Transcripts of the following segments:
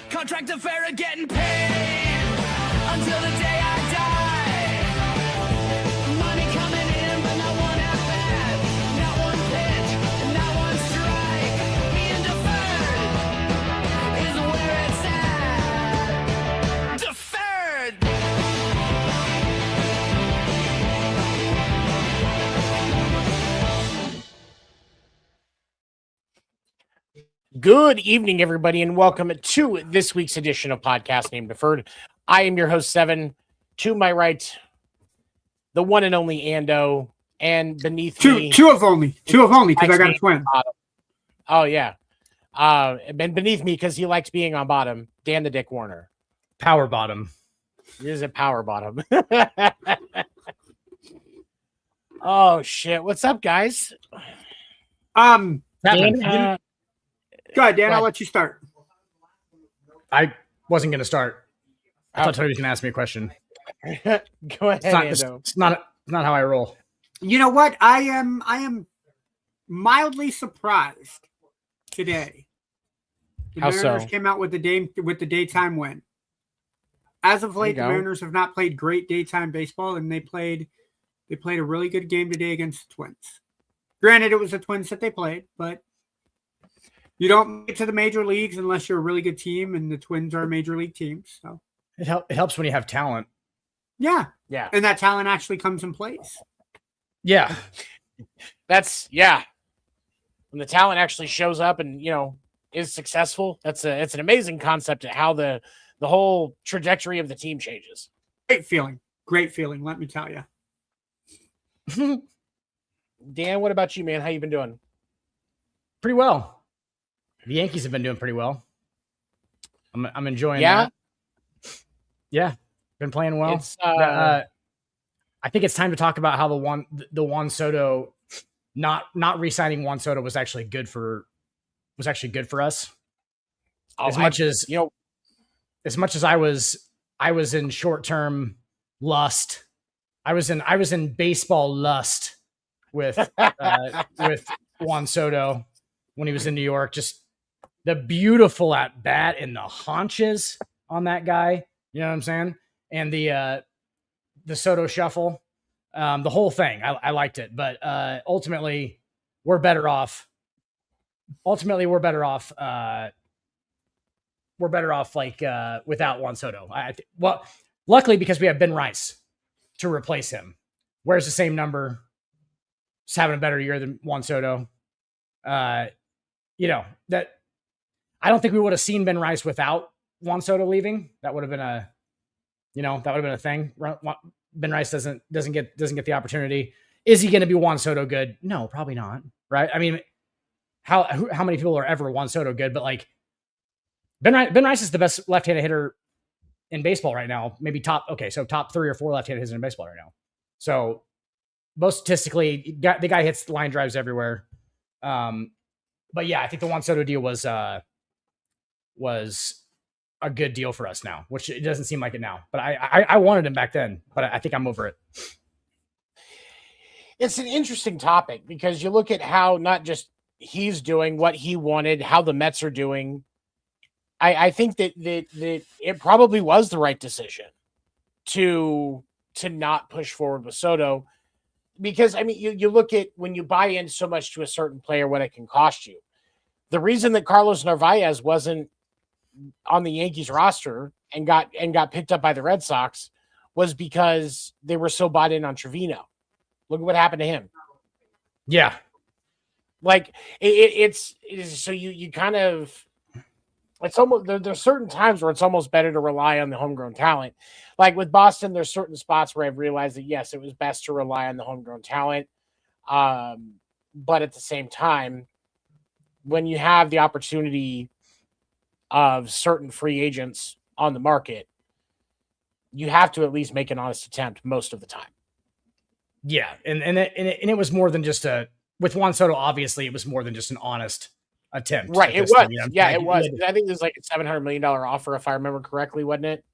Contract affair of getting paid until the day I die. Money coming in, but not one at bat, not one pitch, and not one strike. Being deferred is where it's at. Deferred. Good evening, everybody, and welcome to this week's edition of Podcast Name Deferred. I am your host, Seven. To my right, the one and only Ando, and beneath me... Two of only, because I got a twin. Oh, yeah. And beneath me, because he likes being on bottom, Dan the Dick Warner. Power bottom. He is a power bottom. Oh, shit. What's up, guys? Dan, Go go ahead, Dan. I'll let you start. I wasn't going to start. I thought Tony was going to ask me a question. Go ahead, Ando. It's not how I roll. You know what? I am mildly surprised today. The How Mariners so? came out with the daytime win. As of late, the go. Mariners have not played great daytime baseball, and they played a really good game today against the Twins. Granted, it was the Twins that they played, but you don't get to the major leagues unless you're a really good team, and the Twins are a major league team. So It helps when you have talent. yeah, Yeah. and that talent actually comes in place. Yeah. Yeah. When the talent actually shows up and, is successful, it's an amazing concept at how the whole trajectory of the team changes. Great feeling, let me tell you. Dan, what about you, man? How you been doing? Pretty well. The Yankees have been doing pretty well. I'm enjoying Yeah? that. Yeah. Been playing well. It's I think it's time to talk about how the Juan Soto not re-signing Juan Soto was actually good for us. As much as I was in short-term lust. I was in baseball lust with Juan Soto when he was in New York. Just the beautiful at bat and the haunches on that guy. You know what I'm saying? And the Soto shuffle, the whole thing. I liked it, but ultimately we're better off. We're better off without Juan Soto. Well, luckily because we have Ben Rice to replace him. Wears the same number. He's having a better year than Juan Soto. That I don't think we would have seen Ben Rice without Juan Soto leaving. That would have been a thing. Ben Rice doesn't get the opportunity. Is he going to be Juan Soto good? No, probably not. Right? I mean, how many people are ever Juan Soto good? But like Ben Rice is the best left-handed hitter in baseball right now. Maybe top 3 or 4 left-handed hitters in baseball right now. So most statistically, the guy hits line drives everywhere. But yeah, I think the Juan Soto deal was a good deal for us now, which it doesn't seem like it now. But I wanted him back then, but I think I'm over it. It's an interesting topic because you look at how not just he's doing what he wanted, how the Mets are doing. I think that it probably was the right decision to not push forward with Soto. Because, I mean, you look at when you buy in so much to a certain player, what it can cost you. The reason that Carlos Narvaez wasn't on the Yankees roster and got picked up by the Red Sox was because they were so bought in on Trevino. Look at what happened to him. Yeah. Like it's so you kind of, it's almost, there's certain times where it's almost better to rely on the homegrown talent. Like with Boston, there's certain spots where I've realized that yes, it was best to rely on the homegrown talent. But at the same time, when you have the opportunity of certain free agents on the market, you have to at least make an honest attempt most of the time. Yeah, and it was more than just with Juan Soto. Obviously, it was more than just an honest attempt. Right, it was. Time, you know? Yeah, like, it was. I think there's like a $700 million offer, if I remember correctly, wasn't it?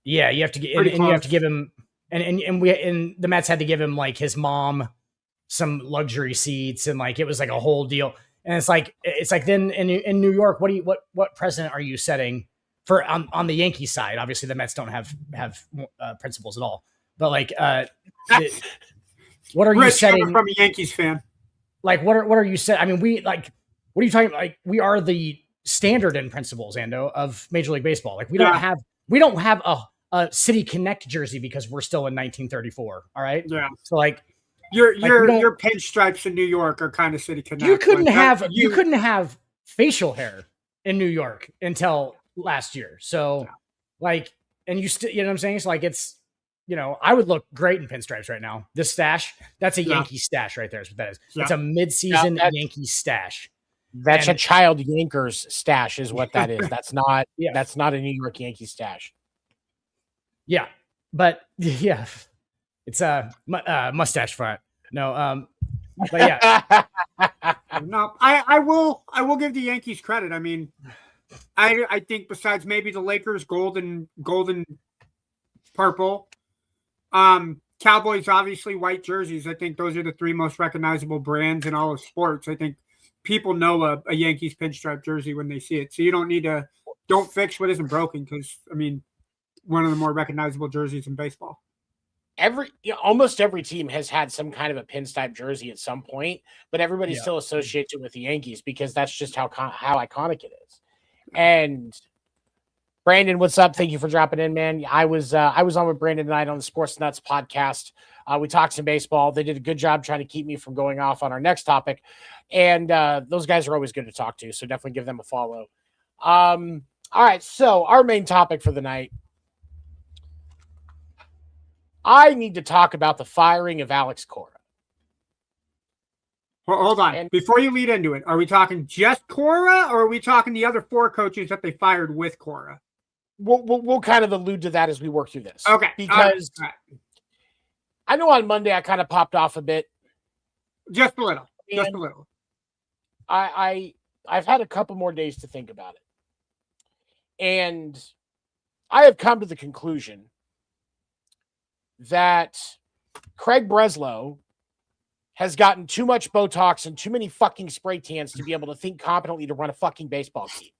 Yeah, you have to get, and you have to give him, and the Mets had to give him like his mom some luxury seats, and like it was like a whole deal. And it's like then in New York, what precedent are you setting for on the Yankee side? Obviously, the Mets don't have principles at all, but like what are you setting from a Yankees fan? Like what are you saying? I mean, what are you talking about? Like we are the standard in principles, Ando, of Major League Baseball. Like we don't have a City Connect jersey because we're still in 1934. All right. Yeah. So like your pinstripes in New York are kind of City Connect. You couldn't have facial hair in New York until last year. So like, and you still, you know what I'm saying? It's like, it's, you know, I would look great in pinstripes right now. This stash, that's a Yankee stash right there. Is what that is. Yeah. It's a mid-season Yankee stash. That's a child Yankers stash is what that is. That's not that's not a New York Yankee stash. Yeah. But yeah, it's a mustache front. No, but yeah. No, I will give the Yankees credit. I mean, I think besides maybe the Lakers golden purple, Cowboys obviously white jerseys. I think those are the three most recognizable brands in all of sports. I think people know a Yankees pinstripe jersey when they see it. So you don't fix what isn't broken, because I mean, one of the more recognizable jerseys in baseball. Almost every team has had some kind of a pinstripe jersey at some point, but everybody still associates it with the Yankees because that's just how iconic it is. And Brandon, what's up? Thank you for dropping in, man. I was on with Brandon tonight on the Sports Nuts podcast. We talked some baseball. They did a good job trying to keep me from going off on our next topic. And those guys are always good to talk to, so definitely give them a follow. All right, so our main topic for the night. I need to talk about the firing of Alex Cora. Hold on. Before you lead into it, are we talking just Cora, or are we talking the other four coaches that they fired with Cora? We'll kind of allude to that as we work through this. Okay. Because I know on Monday I kind of popped off a bit. Just a little. Just a little. I've had a couple more days to think about it. And I have come to the conclusion that Craig Breslow has gotten too much Botox and too many fucking spray tans to be able to think competently to run a fucking baseball team.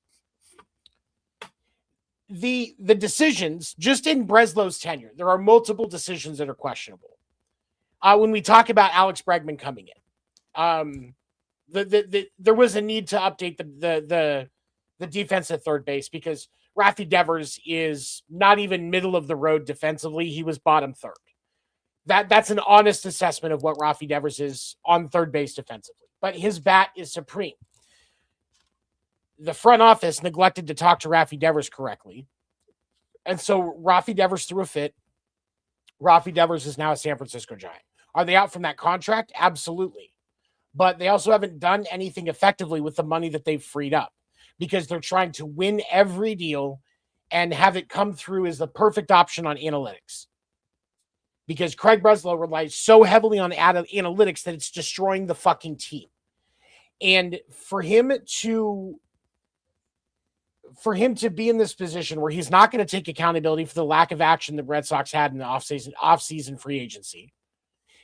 The decisions, just in Breslow's tenure, there are multiple decisions that are questionable. When we talk about Alex Bregman coming in, there was a need to update the defense at third base because Rafi Devers is not even middle of the road defensively. He was bottom third. That's an honest assessment of what Rafi Devers is on third base defensively. But his bat is supreme. The front office neglected to talk to Rafi Devers correctly. And so Rafi Devers threw a fit. Rafi Devers is now a San Francisco Giant. Are they out from that contract? Absolutely. But they also haven't done anything effectively with the money that they've freed up, because they're trying to win every deal and have it come through as the perfect option on analytics. Because Craig Breslow relies so heavily on analytics that it's destroying the fucking team. And for him to be in this position where he's not going to take accountability for the lack of action the Red Sox had in the off-season free agency.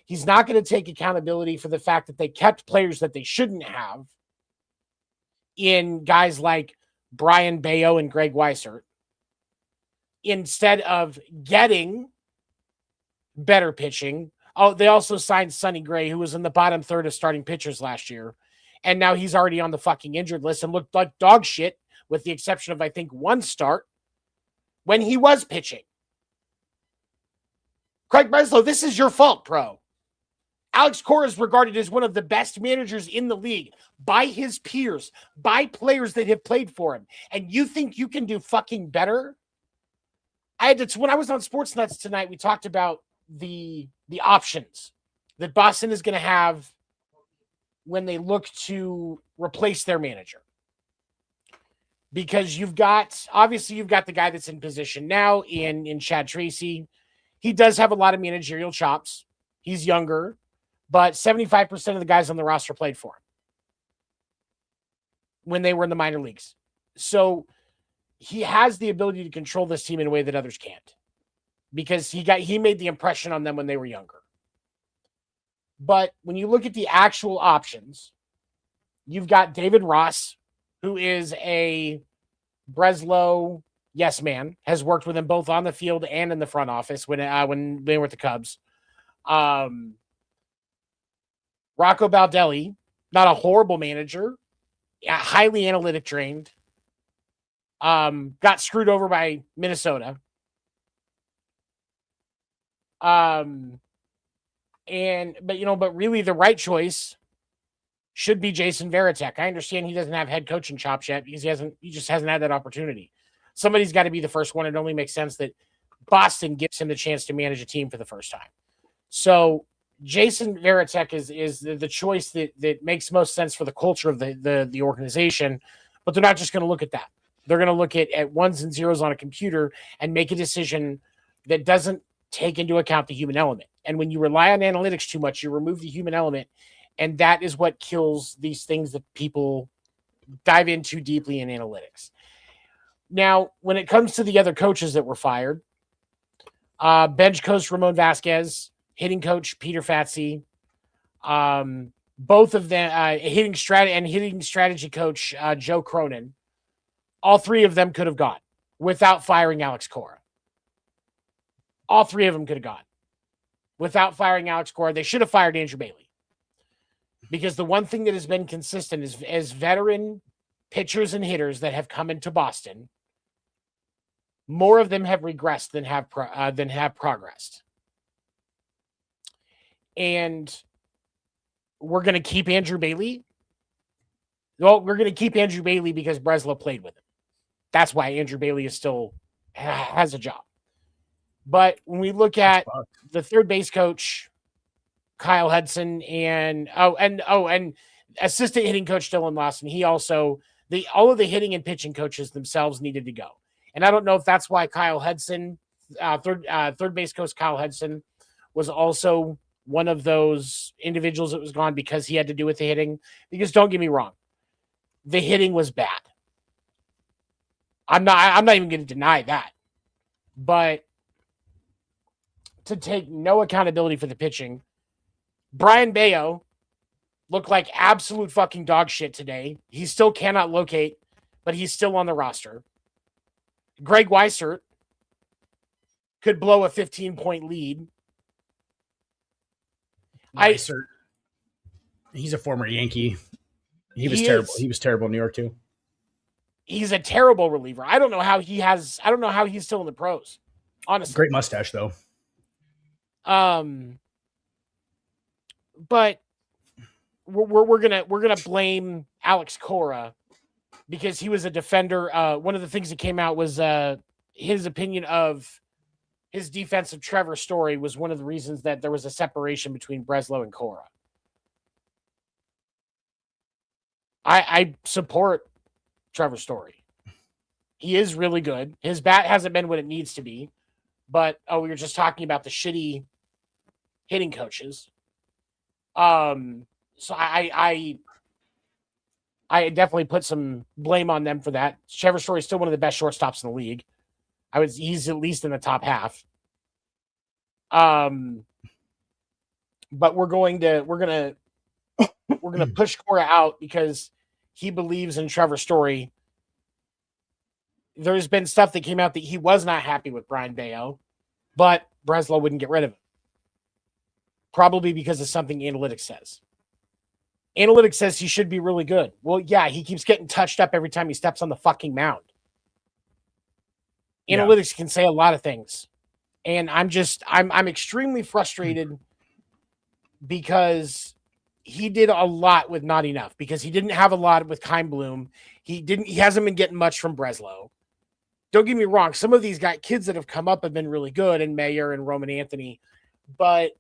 He's not going to take accountability for the fact that they kept players that they shouldn't have in guys like Brian Bayo and Greg Weissert, instead of getting better pitching. Oh, they also signed Sonny Gray, who was in the bottom third of starting pitchers last year. And now he's already on the fucking injured list and looked like dog shit, with the exception of, I think, one start when he was pitching. Craig Breslow, this is your fault, bro. Alex Cora is regarded as one of the best managers in the league by his peers, by players that have played for him. And you think you can do fucking better? When I was on Sports Nuts tonight, we talked about the options that Boston is going to have when they look to replace their manager. Because you've got the guy that's in position now in Chad Tracy. He does have a lot of managerial chops. He's younger, but 75% of the guys on the roster played for him when they were in the minor leagues. So he has the ability to control this team in a way that others can't, because he made the impression on them when they were younger. But when you look at the actual options, you've got David Ross, who is a Breslow yes man, has worked with him both on the field and in the front office when they were with the Cubs. Rocco Baldelli, not a horrible manager, highly analytic trained, got screwed over by Minnesota. But really the right choice should be Jason Varitek. I understand he doesn't have head coaching chops yet because he just hasn't had that opportunity. Somebody's got to be the first one. It only makes sense that Boston gives him the chance to manage a team for the first time. So Jason Varitek is the choice that makes most sense for the culture of the organization, but they're not just going to look at that. They're going to look at ones and zeros on a computer and make a decision that doesn't take into account the human element. And when you rely on analytics too much, you remove the human element, and that is what kills these things that people dive into deeply in analytics. Now, when it comes to the other coaches that were fired, bench coach Ramon Vasquez, hitting coach Peter Fatsi, both of them, hitting strategy coach Joe Cronin, all three of them could have gone without firing Alex Cora. All three of them could have gone without firing Alex Cora. They should have fired Andrew Bailey, because the one thing that has been consistent is as veteran pitchers and hitters that have come into Boston, more of them have regressed than have progressed. And we're going to keep Andrew Bailey. Well, we're going to keep Andrew Bailey because Breslow played with him. That's why Andrew Bailey is still has a job. But when we look at the third base coach, Kyle Hudson, and assistant hitting coach Dylan Lawson, he also all of the hitting and pitching coaches themselves needed to go. And I don't know if that's why Kyle Hudson, third base coach Kyle Hudson, was also one of those individuals that was gone because he had to do with the hitting. Because don't get me wrong, the hitting was bad. I'm not even going to deny that. But to take no accountability for the pitching, Brian Bayo looked like absolute fucking dog shit today. He still cannot locate, but he's still on the roster. Greg Weissert could blow a 15-point lead. Weissert, he's a former Yankee. He was terrible. He was terrible in New York too. He's a terrible reliever. I don't know how he's still in the pros. Honestly. Great mustache though. But we're gonna blame Alex Cora because he was a defender. One of the things that came out was his opinion of his defensive Trevor Story was one of the reasons that there was a separation between Breslow and Cora. I support Trevor Story. He is really good. His bat hasn't been what it needs to be, but we were just talking about the shitty hitting coaches. So I definitely put some blame on them for that. Trevor Story is still one of the best shortstops in the league. He's at least in the top half. But we're gonna push Cora out because he believes in Trevor Story. There's been stuff that came out that he was not happy with Brian Bayo, but Breslow wouldn't get rid of him. Probably because of something analytics says. Analytics says he should be really good. Well, yeah, he keeps getting touched up every time he steps on the fucking mound. Analytics can say a lot of things. And I'm extremely frustrated because he did a lot with not enough, because he didn't have a lot with Kindbloom. He hasn't been getting much from Breslow. Don't get me wrong. Some of these kids that have come up have been really good, and Mayer and Roman Anthony, but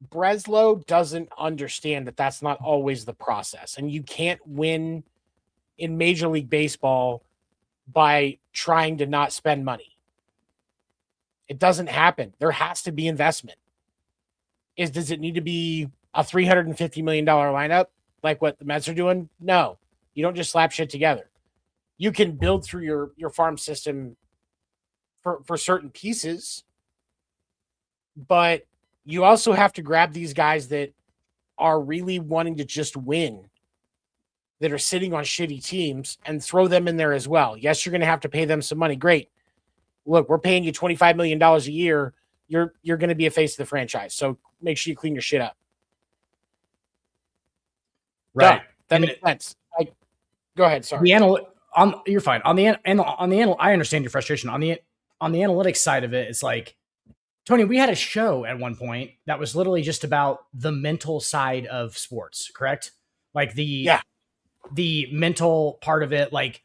Breslow doesn't understand that that's not always the process, and you can't win in Major League Baseball by trying to not spend money. It doesn't happen. There has to be investment. Does it need to be a $350 million lineup like what the Mets are doing? No, you don't just slap shit together. You can build through your farm system for certain pieces, but you also have to grab these guys that are really wanting to just win, that are sitting on shitty teams, and throw them in there as well. Yes, you're going to have to pay them some money. Great. Look, we're paying you $25 million a year. You're going to be a face of the franchise. So make sure you clean your shit up. Right. Duh, that makes sense. Go ahead. Sorry. You're fine. On the I understand your frustration. On the analytics side of it, it's like, Tony, we had a show at one point that was literally just about the mental side of sports, correct? Like the mental part of it, like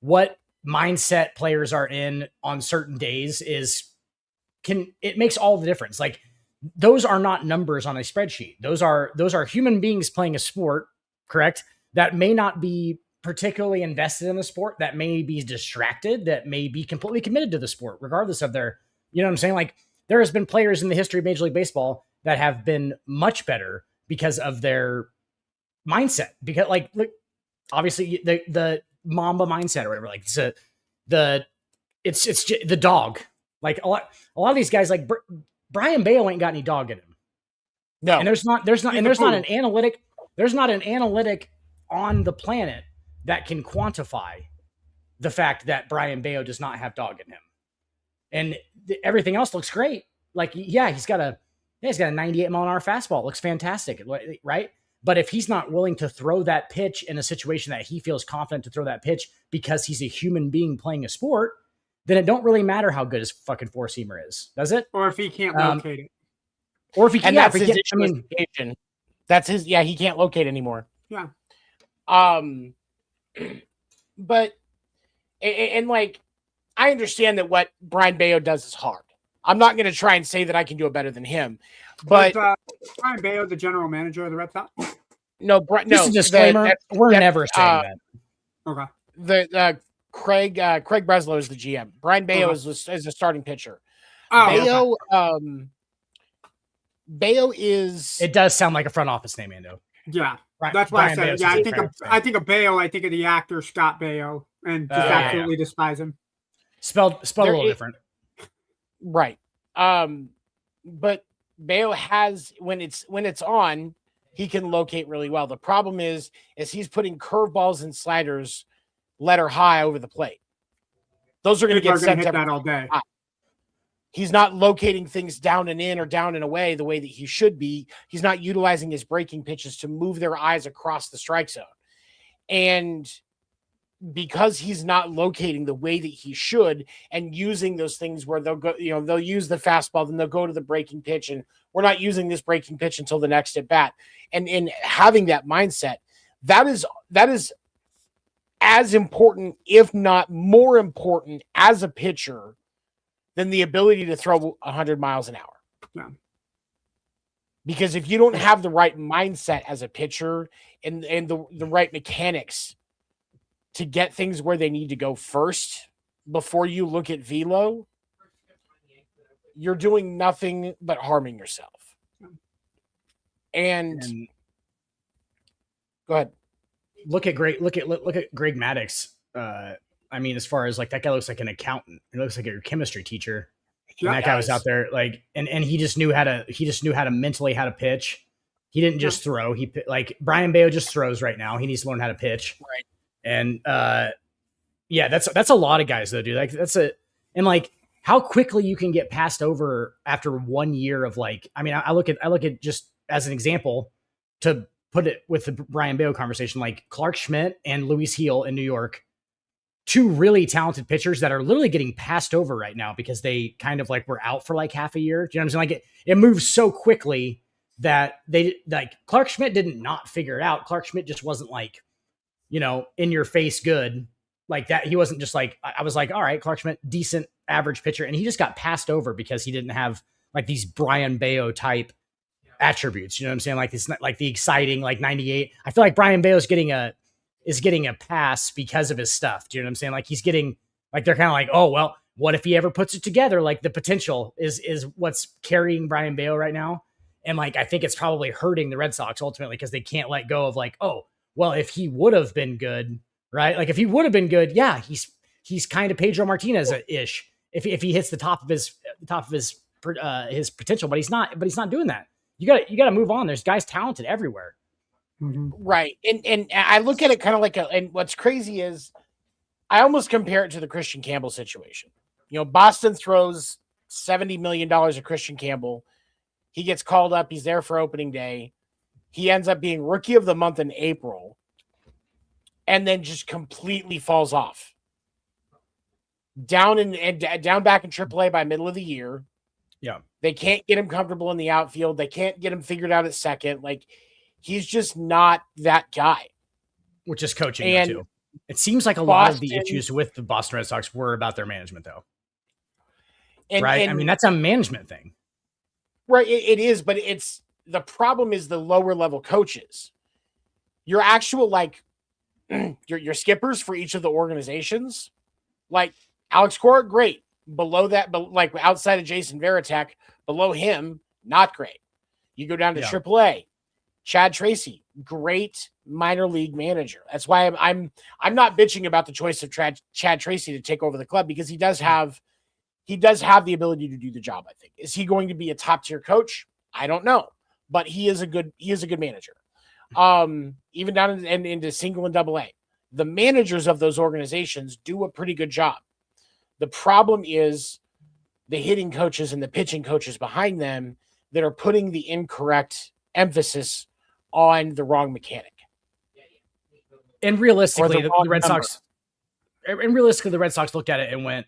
what mindset players are in on certain days it makes all the difference. Like those are not numbers on a spreadsheet. Those are human beings playing a sport, correct? That may not be particularly invested in the sport, that may be distracted, that may be completely committed to the sport, regardless of their, you know what I'm saying? Like there has been players in the history of Major League Baseball that have been much better because of their mindset. Because like, look, obviously the Mamba mindset or whatever, like it's the dog. Like a lot of these guys, like Brian Bayo ain't got any dog in him. No, and there's not an analytic on the planet that can quantify the fact that Brian Bayo does not have dog in him. And everything else looks great. Like, yeah, he's got a 98 mile an hour fastball. It looks fantastic, right? But if he's not willing to throw that pitch in a situation that he feels confident to throw that pitch because he's a human being playing a sport, then it don't really matter how good his fucking four-seamer is, does it? Or if he can't locate it. Or if he can't, that's his. Yeah, he can't locate anymore. Yeah. But like, I understand that what Brian Bayo does is hard. I'm not going to try and say that I can do it better than him. But Brian Bayo, the general manager of the Red Sox? No, just a disclaimer. We're never saying that. Okay. The Craig Breslow is the GM. Brian Bayo is a starting pitcher. Oh, Bayo is. It does sound like a front office name, Ando. Yeah, right. That's why Brian I said. Bayo's I think of Bayo. I think of the actor Scott Baio, and just absolutely despise him. Spelled a little different. Right. But Bayo has when it's on, he can locate really well. The problem is he's putting curveballs and sliders letter high over the plate. Those are going to get sent hit that all day. He's not locating things down and in or down and away the way that he should be. He's not utilizing his breaking pitches to move their eyes across the strike zone. And because he's not locating the way that he should and using those things where they'll go, they'll use the fastball, then they'll go to the breaking pitch, and we're not using this breaking pitch until the next at bat. And in having that mindset, that is as important, if not more important, as a pitcher than the ability to throw 100 miles an hour. Yeah. Because if you don't have the right mindset as a pitcher and the right mechanics to get things where they need to go first before you look at velo, you're doing nothing but harming yourself. And go ahead. Look at Greg Maddux. I mean, as far as like that guy looks like an accountant. He looks like a chemistry teacher. And that guy was out there like, and he just knew how to mentally how to pitch. He didn't just throw. He like Brian Bayo just throws right now. He needs to learn how to pitch. Right. And that's a lot of guys though, dude. Like and like how quickly you can get passed over after 1 year of like, I mean, I look at just as an example to put it with the Brian Bayo conversation, like Clark Schmidt and Luis Heel in New York two really talented pitchers that are literally getting passed over right now because they kind of like were out for like half a year. Do you know what I'm saying? Like it moves so quickly that they like Clark Schmidt didn't not figure it out. Clark Schmidt just wasn't like, in your face good like that. He wasn't just like, I was like, all right, Clark Schmidt, decent average pitcher. And he just got passed over because he didn't have like these Brian Bayo type attributes. You know what I'm saying? Like it's not like the exciting, like 98. I feel like Brian Bayo is getting a pass because of his stuff. Do you know what I'm saying? Like he's getting like, they're kind of like, oh, well, what if he ever puts it together? Like the potential is what's carrying Brian Bayo right now. And like, I think it's probably hurting the Red Sox ultimately because they can't let go of like, oh, well, if he would have been good, right? Like if he would have been good, yeah, he's kind of Pedro Martinez ish if he hits the top of his potential, but he's not doing that. You got to move on. There's guys talented everywhere. Mm-hmm. Right. And I look at it kind of like and what's crazy is I almost compare it to the Christian Campbell situation. Boston throws $70 million at Christian Campbell. He gets called up. He's there for opening day. He ends up being rookie of the month in April and then just completely falls off. Down back in AAA by middle of the year. Yeah. They can't get him comfortable in the outfield. They can't get him figured out at second. Like he's just not that guy. Which is coaching too. It seems like lot of the issues with the Boston Red Sox were about their management though. Right? I mean, that's a management thing. Right. It is, but the problem is the lower level coaches. Your actual, like your skippers for each of the organizations, like Alex Cora, great. Below that, but like outside of Jason Varitek, below him, not great. You go down to AAA, Chad Tracy, great minor league manager. That's why I'm not bitching about the choice of Chad Tracy to take over the club because he does have the ability to do the job. I think. Is he going to be a top tier coach? I don't know, but he is a good manager. Even down into single and double A, the managers of those organizations do a pretty good job. The problem is the hitting coaches and the pitching coaches behind them that are putting the incorrect emphasis on the wrong mechanic. And realistically, the Red Sox looked at it and went,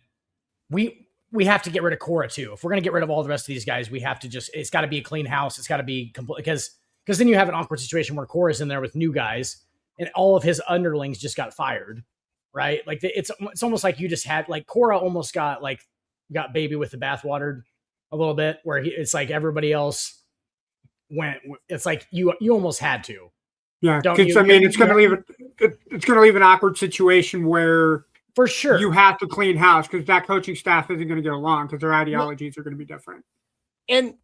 we have to get rid of Cora too. If we're going to get rid of all the rest of these guys, we have to it's got to be a clean house. It's got to be complete because then you have an awkward situation where Cora's in there with new guys and all of his underlings just got fired. Right. Like it's almost like you just had like Cora almost got baby with the bathwater a little bit where it's like everybody else went. It's like you almost had to. Yeah. It's going to leave an awkward situation where for sure you have to clean house because that coaching staff isn't going to get along because their ideologies are going to be different. And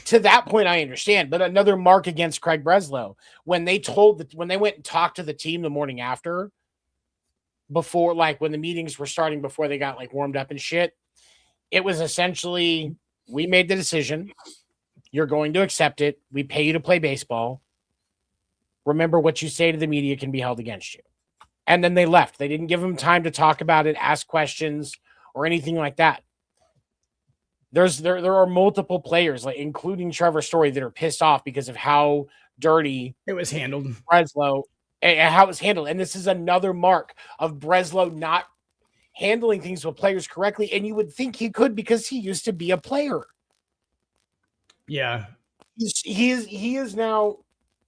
to that point, I understand. But another mark against Craig Breslow when they went and talked to the team the morning after. Before, like when the meetings were starting, before they got like warmed up and shit, it was essentially, we made the decision. You're going to accept it. We pay you to play baseball. Remember what you say to the media can be held against you. And then they left. They didn't give them time to talk about it, ask questions or anything like that. There are multiple players, like including Trevor Story, that are pissed off because of how dirty it was handled. Breslow. And how it was handled. And this is another mark of Breslow not handling things with players correctly. And you would think he could because he used to be a player. Yeah. He is now,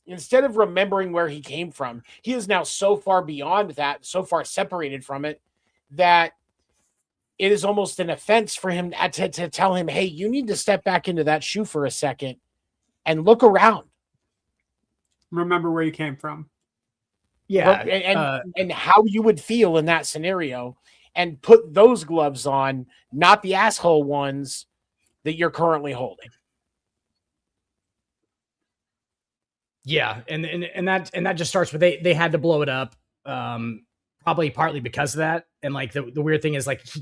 instead of remembering where he came from, he is now so far beyond that, so far separated from it, that it is almost an offense for him to tell him, hey, you need to step back into that shoe for a second and look around. Remember where you came from. Yeah. And how you would feel in that scenario and put those gloves on, not the asshole ones that you're currently holding. Yeah. And that just starts with, they had to blow it up. Probably partly because of that. And like the weird thing is like, he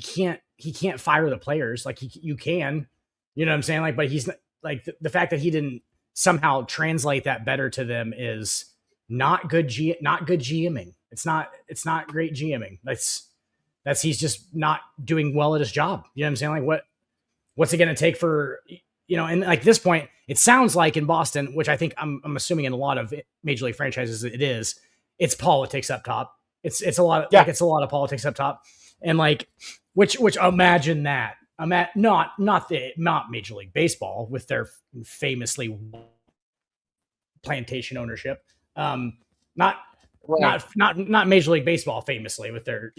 can't fire the players. Like you can, you know what I'm saying? Like, but he's not, like the fact that he didn't somehow translate that better to them is not good GMing. It's not great GMing. That's he's just not doing well at his job. You know what I'm saying? Like what's it going to take for, and like this point, it sounds like in Boston, which I think I'm assuming in a lot of major league franchises, it's politics up top. It's a lot of it's a lot of politics up top, and like which imagine that. Not Major League Baseball with their famously plantation ownership. Not Major League Baseball famously with their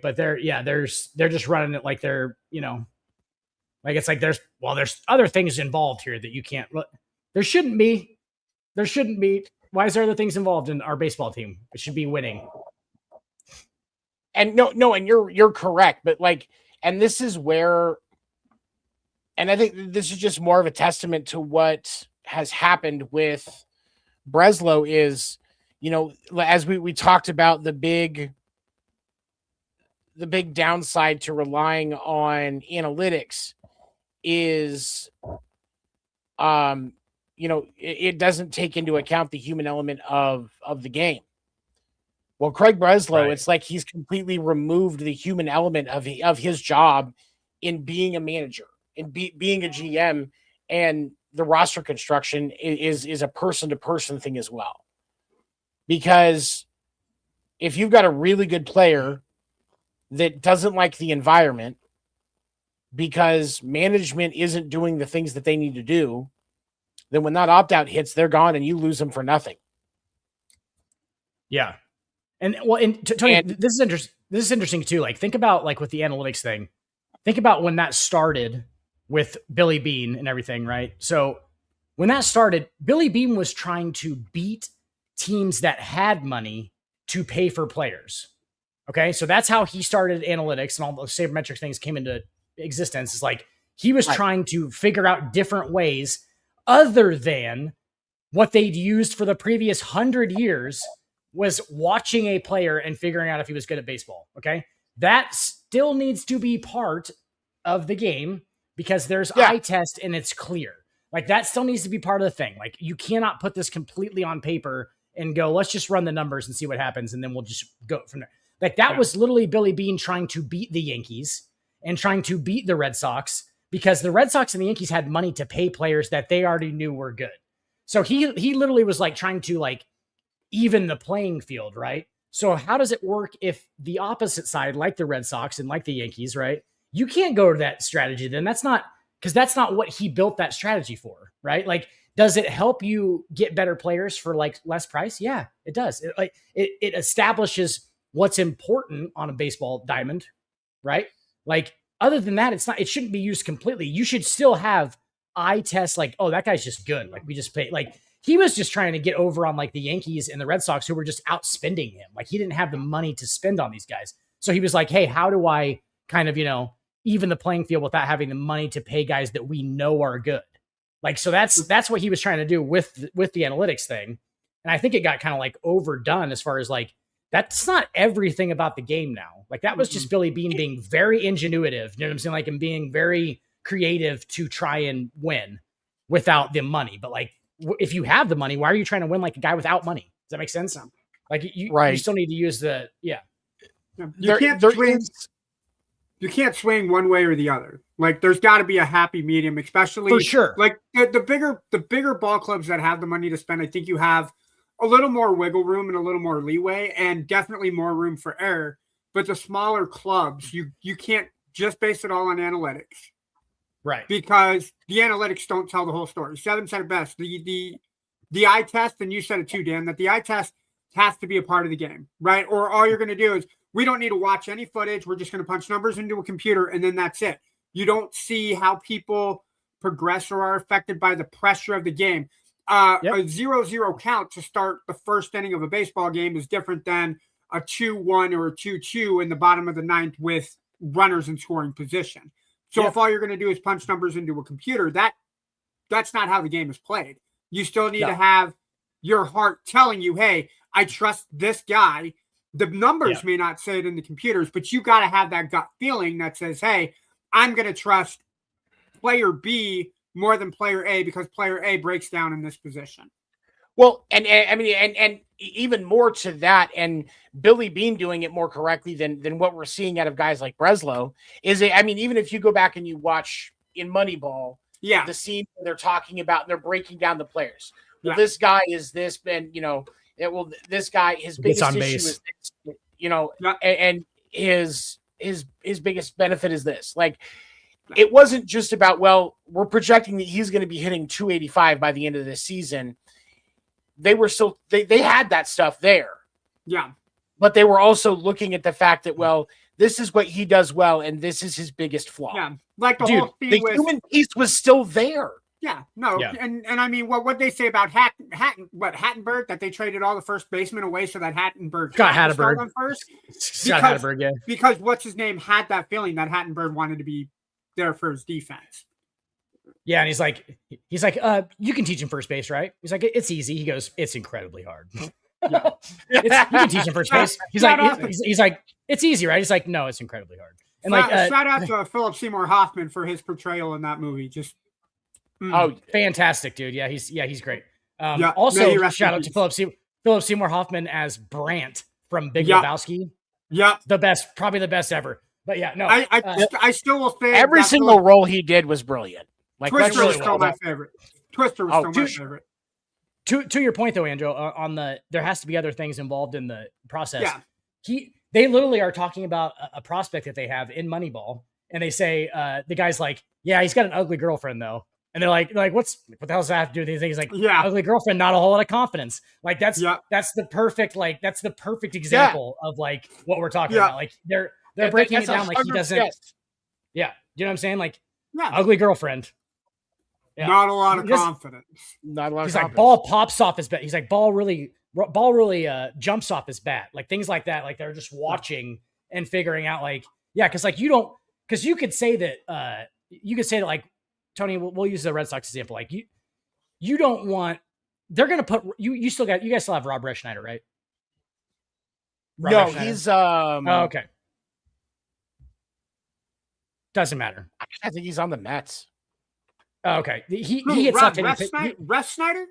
but they're just running it like they're like it's like there's other things involved here that you can't. There shouldn't be. Why is there other things involved in our baseball team? It should be winning. And no, and you're correct, but like, and this is where, and I think this is just more of a testament to what has happened with Breslow is, as we talked about the big downside to relying on analytics is, it doesn't take into account the human element of the game. Well, Craig Breslow, right. It's like he's completely removed the human element of his job in being a manager and being a GM, and the roster construction is a person-to-person thing as well. Because if you've got a really good player that doesn't like the environment because management isn't doing the things that they need to do, then when that opt-out hits, they're gone and you lose them for nothing. Yeah. And Tony, this is interesting too. Like, think about like with the analytics thing. Think about when that started with Billy Beane and everything, right? So when that started, Billy Beane was trying to beat teams that had money to pay for players. Okay, so that's how he started analytics, and all those sabermetric things came into existence. It's like he was trying to figure out different ways other than what they'd used for the previous 100 years was watching a player and figuring out if he was good at baseball. Okay. That still needs to be part of the game because there's eye test and it's clear. Like that still needs to be part of the thing. Like you cannot put this completely on paper and go, let's just run the numbers and see what happens. And then we'll just go from there. Like that was literally Billy Beane trying to beat the Yankees and trying to beat the Red Sox because the Red Sox and the Yankees had money to pay players that they already knew were good. So he literally was like trying to like even the playing field, right? So how does it work if the opposite side, like the Red Sox and like the Yankees, right? You can't go to that strategy. Then that's not what he built that strategy for, right? Like, does it help you get better players for like less price? Yeah, it does. It establishes what's important on a baseball diamond, right? Like other than that, it shouldn't be used completely. You should still have eye tests like, oh, that guy's just good. Like we just pay, like he was just trying to get over on like the Yankees and the Red Sox who were just outspending him. Like he didn't have the money to spend on these guys. So he was like, hey, how do I kind of, even the playing field without having the money to pay guys that we know are good? Like, so that's what he was trying to do with the analytics thing. And I think it got kind of like overdone as far as like, that's not everything about the game now. Like that was just Billy Beane being very ingenuitive, you know what I'm saying? Like, and being very creative to try and win without the money. But like, if you have the money, why are you trying to win like a guy without money? Does that make sense? Like you still need to use the, You can't swing one way or the other. Like there's got to be a happy medium, especially for sure. Like the bigger ball clubs that have the money to spend, I think you have a little more wiggle room and a little more leeway and definitely more room for error. But the smaller clubs, you can't just base it all on analytics. Right. Because the analytics don't tell the whole story. Seven said it best. The eye test, and you said it too, Dan, that the eye test has to be a part of the game, right? Or all you're going to do is we don't need to watch any footage. We're just going to punch numbers into a computer, and then that's it. You don't see how people progress or are affected by the pressure of the game. A 0-0 count to start the first inning of a baseball game is different than a 2-1 or a 2-2 in the bottom of the ninth with runners in scoring position. So if all you're going to do is punch numbers into a computer, that's not how the game is played. You still need to have your heart telling you, hey, I trust this guy. The numbers may not say it in the computers, but you got to have that gut feeling that says, hey, I'm going to trust player B more than player A because player A breaks down in this position. Well, and I mean, and even more to that, and Billy Beane doing it more correctly than what we're seeing out of guys like Breslow is, I mean, even if you go back and you watch in Moneyball, the scene where they're talking about and they're breaking down the players. Well, this guy is this, and this guy, his biggest issue is this. Yeah. and his biggest benefit is this. Like, it wasn't just about, well, we're projecting that he's going to be hitting 285 by the end of this season. They were still, they had that stuff there. Yeah. But they were also looking at the fact that, well, this is what he does well, and this is his biggest flaw. Yeah. Like the Dude, whole thing the with human piece was still there. Yeah, no, Yeah. and I mean, what they say about Hattenberg, that they traded all the first basemen away so that Hattenberg Scott had to start Hatteberg. on first. Scott Because- Hatteberg, yeah. Because what's his name had that feeling that Hattenberg wanted to be there for his defense. Yeah, and he's like, you can teach him first base, right? He's like, it's easy. He goes, it's incredibly hard. Yeah. You can teach him first base. He's Shout like, out- he's like, it's easy, right? He's like, no, it's incredibly hard. And Shout out to Philip Seymour Hoffman for his portrayal in that movie. Just Oh, fantastic, dude. Yeah, he's great. Yeah, may he Also, rest shout in out to peace. Philip Seymour Hoffman as Brant from Big Yeah. Lebowski. yeah. Probably the best ever. But yeah, no, I still will say every that single role he did was brilliant. Like, Twister let's was really still well. my favorite. Twister was Oh, still my dude. favorite. to your point though, Andrew, on there has to be other things involved in the process. Yeah. They literally are talking about a prospect that they have in Moneyball, and they say the guy's like, yeah, he's got an ugly girlfriend though, and they're like, what the hell does that have to do with anything? He's like, Yeah. ugly girlfriend, not a whole lot of confidence. Like that's the perfect example of like what we're talking about. Like they're breaking it down like he doesn't. Yeah, you know what I'm saying? Like ugly girlfriend. Yeah. Not a lot of Just- confidence. Not a lot of He's like, confidence. ball pops off his bat. He's like, ball really jumps off his bat. Like things like that. Like they're just watching and figuring out like, yeah. Cause like you could say that, like, Tony, we'll use the Red Sox example. Like you don't want, they're going to put, you guys still have Rob Reschneider, right? Rob No, Reschneider? he's Oh, okay. Doesn't matter. I think he's on the Mets. Oh, okay. He Who, hits Rob left-handed Refsnyder?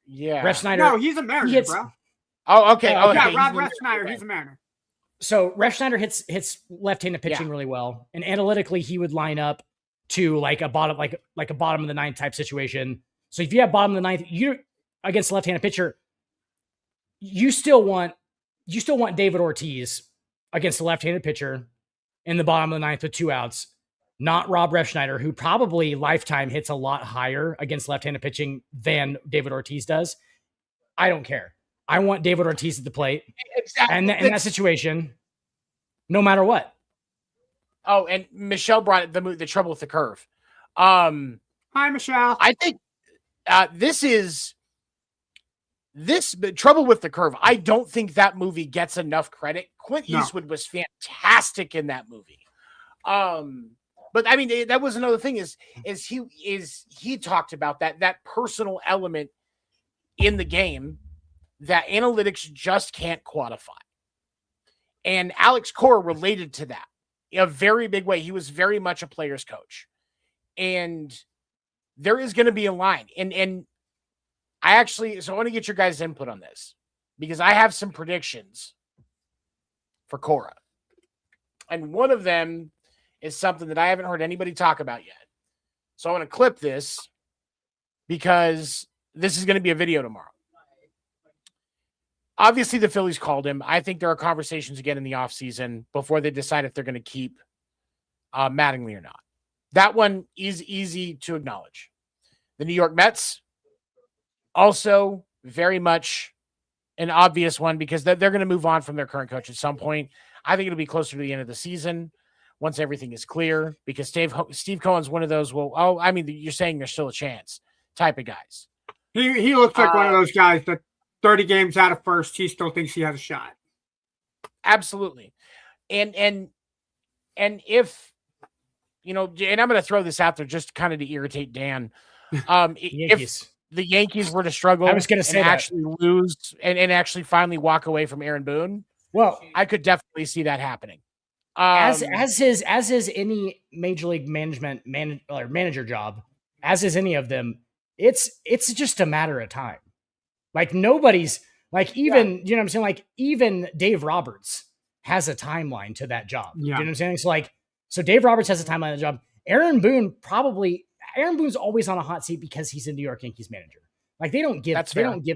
Yeah. Refsnyder. No, he's a Mariner, hits- bro. Oh, okay. Oh, Okay. Yeah, he's Rob the- Refsnyder, he's a Mariner. So Refsnyder hits left-handed pitching really well, and analytically he would line up to like a bottom of the ninth type situation. So if you have bottom of the ninth, you against a left-handed pitcher, you still want David Ortiz against a left-handed pitcher in the bottom of the ninth with 2 outs, not Rob Refsnyder, who probably lifetime hits a lot higher against left-handed pitching than David Ortiz does. I don't care. I want David Ortiz at the plate. Exactly. And in that situation, no matter what. Oh, and Michelle brought the trouble with the curve. Hi, Michelle. I think this trouble with the curve. I don't think that movie gets enough credit. Clint No. Eastwood was fantastic in that movie. But I mean, that was another thing is he talked about that personal element in the game that analytics just can't quantify. And Alex Cora related to that in a very big way. He was very much a player's coach. And there is going to be a line. And I want to get your guys' input on this because I have some predictions for Cora. And one of them is something that I haven't heard anybody talk about yet. So I want to clip this because this is going to be a video tomorrow. Obviously, the Phillies called him. I think there are conversations again in the offseason before they decide if they're going to keep Mattingly or not. That one is easy to acknowledge. The New York Mets, also very much an obvious one because they're going to move on from their current coach at some point. I think it'll be closer to the end of the season once everything is clear because Steve Cohen's one of those, you're saying there's still a chance type of guys. He looks like one of those guys that 30 games out of first, he still thinks he has a shot. Absolutely. And if, and I'm going to throw this out there just kind of to irritate Dan. If the Yankees were to struggle I was gonna say and that. actually lose and actually finally walk away from Aaron Boone, Well, I could definitely see that happening. as is any major league manager job, as is any of them, it's just a matter of time. Like nobody's like even you know what I'm saying. Like even Dave Roberts has a timeline to that job. Yeah. You know what I'm saying? So Dave Roberts has a timeline to the job. Aaron Boone's always on a hot seat because he's a New York Yankees manager. Like they don't give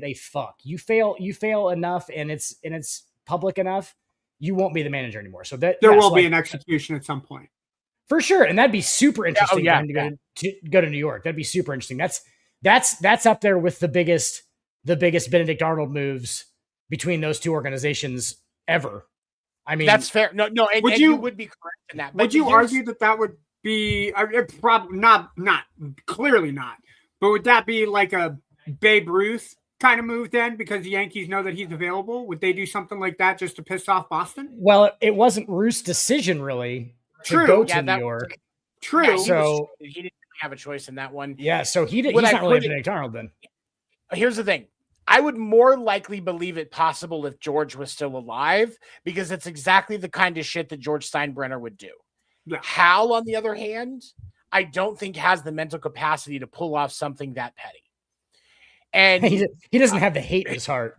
a fuck. You fail enough and it's public enough you won't be the manager anymore. So that there will be an execution at some point. For sure. And that'd be super interesting yeah, for him to go to New York. That'd be super interesting. That's up there with the biggest Benedict Arnold moves between those two organizations ever. I mean, that's fair. No, and you would be correct in that. But would you argue that would be probably not clearly not, but would that be like a Babe Ruth kind of move then, because the Yankees know that he's available? Would they do something like that just to piss off Boston? Well, it wasn't Ruth's decision really to go to New York. True. Yeah, so he didn't really have a choice in that one. Yeah, so he's not really Benedict Arnold then. Here's the thing. I would more likely believe it possible if George was still alive, because it's exactly the kind of shit that George Steinbrenner would do. Yeah. Hal, on the other hand, I don't think has the mental capacity to pull off something that petty. And he doesn't have the hate in his heart.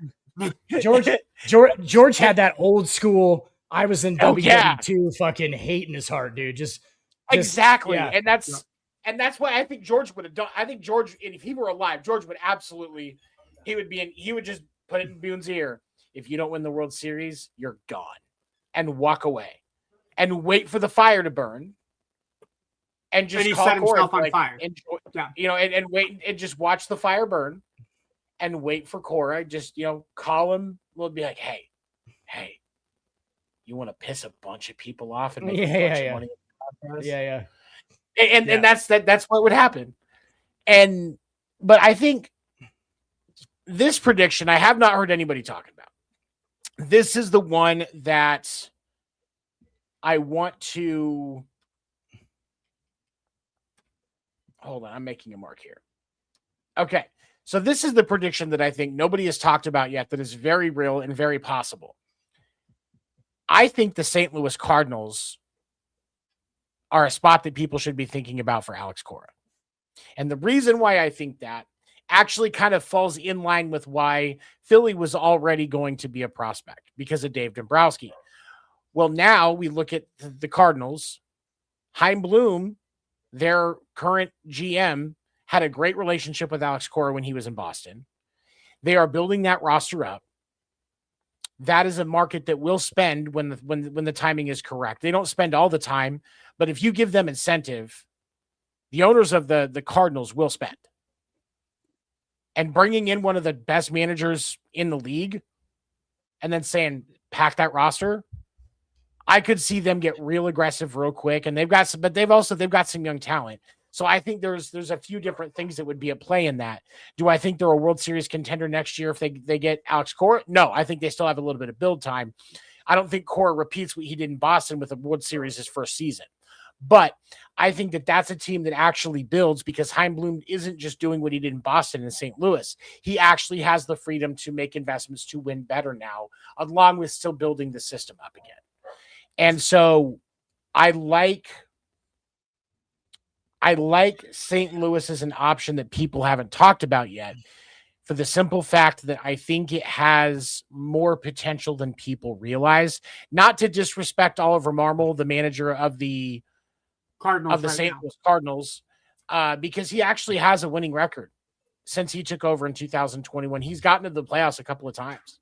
George had that old school, I was in WW2 fucking hate in his heart, dude. Just exactly. Yeah. And that's why I think George would have done. I think George, if he were alive, George would absolutely, he would just put it in Boone's ear. If you don't win the World Series, you're gone, and walk away and wait for the fire to burn. And just call set himself on fire. And wait and just watch the fire burn and wait for Cora. Just, call him. We'll be like, hey, you want to piss a bunch of people off and make a bunch of money? Yeah. And that's what would happen. But I think this prediction I have not heard anybody talking about. This is the one that I want to hold on. I'm making a mark here. Okay. So this is the prediction that I think nobody has talked about yet that is very real and very possible. I think the St. Louis Cardinals are a spot that people should be thinking about for Alex Cora. And the reason why I think that actually kind of falls in line with why Philly was already going to be a prospect, because of Dave Dombrowski. Well, now we look at the Cardinals. Chaim Bloom, their current GM, had a great relationship with Alex Cora when he was in Boston. They are building that roster up. That is a market that will spend when the timing is correct. They don't spend all the time, but if you give them incentive, the owners of the Cardinals will spend. And bringing in one of the best managers in the league and then saying, pack that roster, I could see them get real aggressive real quick. And they've got some young talent. So I think there's a few different things that would be at play in that. Do I think they're a World Series contender next year if they get Alex Cora? No, I think they still have a little bit of build time. I don't think Cora repeats what he did in Boston with the World Series his first season. But I think that's a team that actually builds, because Chaim Bloom isn't just doing what he did in Boston and St. Louis. He actually has the freedom to make investments to win better now, along with still building the system up again. And so I like St. Louis as an option that people haven't talked about yet, for the simple fact that I think it has more potential than people realize. Not to disrespect Oliver Marmol, the manager of the St. Louis Cardinals, because he actually has a winning record since he took over in 2021. He's gotten to the playoffs a couple of times.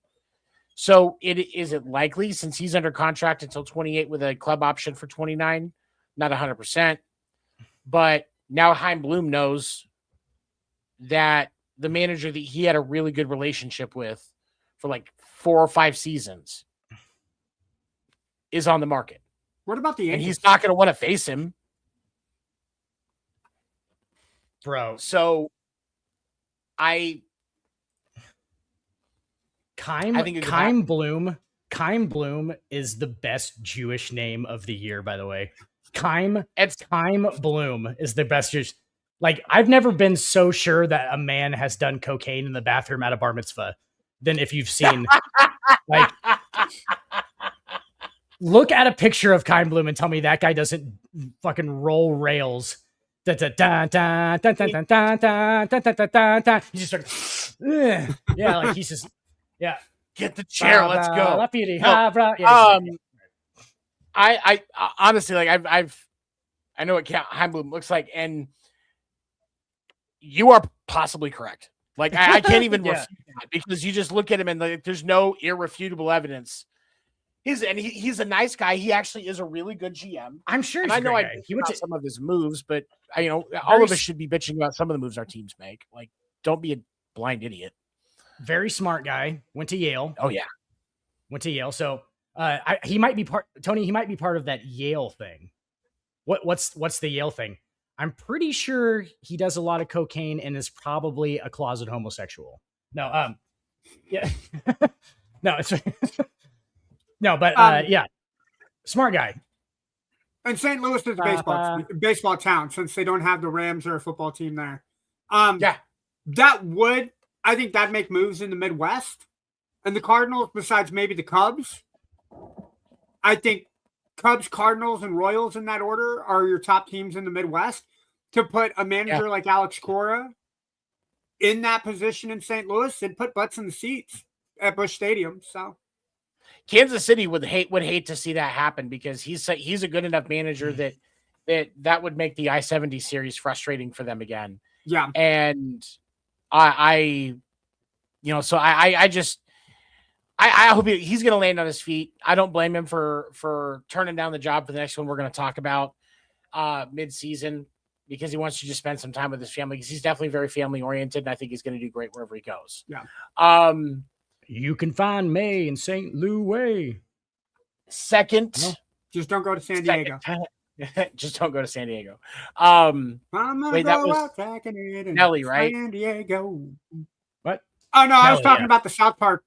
So is it likely, since he's under contract until 28 with a club option for 29? Not 100%. But now Chaim Bloom knows that the manager that he had a really good relationship with for like 4 or 5 seasons is on the market. What about the Yankees? And he's not going to want to face him. Bro. So Chaim Bloom is the best Jewish name of the year, by the way. Chaim Bloom is the best Jewish. Like, I've never been so sure that a man has done cocaine in the bathroom at a bar mitzvah than if you've seen, like, look at a picture of Chaim Bloom and tell me that guy doesn't fucking roll rails. He's just like, yeah, like he's just, yeah. Get the chair, let's go. I honestly, like, I know what Chaim Bloom looks like, and you are possibly correct. Like, I can't even refute that, because you just look at him and, like, there's no irrefutable evidence. He's a nice guy. He actually is a really good GM. I'm sure. And He's I know a I great guy. bitch about some of his moves, but all of us should be bitching about some of the moves our teams make. Like, don't be a blind idiot. Very smart guy. Went to Yale. Oh yeah, went to Yale. So he might be part. Tony, he might be part of that Yale thing. What's the Yale thing? I'm pretty sure he does a lot of cocaine and is probably a closet homosexual. No, yeah, no, it's no, but yeah, smart guy. And St. Louis is a baseball town since they don't have the Rams or a football team there. Yeah, I think that'd make moves in the Midwest. And the Cardinals, besides maybe the Cubs, I think Cubs, Cardinals, and Royals in that order are your top teams in the Midwest. To put a manager like Alex Cora in that position in St. Louis and put butts in the seats at Busch Stadium. So Kansas City would hate to see that happen because he's a good enough manager that would make the I-70 series frustrating for them again. Yeah. And I hope he's going to land on his feet. I don't blame him for turning down the job for the next one we're going to talk about mid-season because he wants to just spend some time with his family because he's definitely very family oriented. And I think he's going to do great wherever he goes. Yeah. You can find May in St. Louis. Second. Just don't go to San Diego. Just don't go to San Diego. I'm wait, that was Nelly, right? San Diego. What? Oh no, I was talking about the South Park.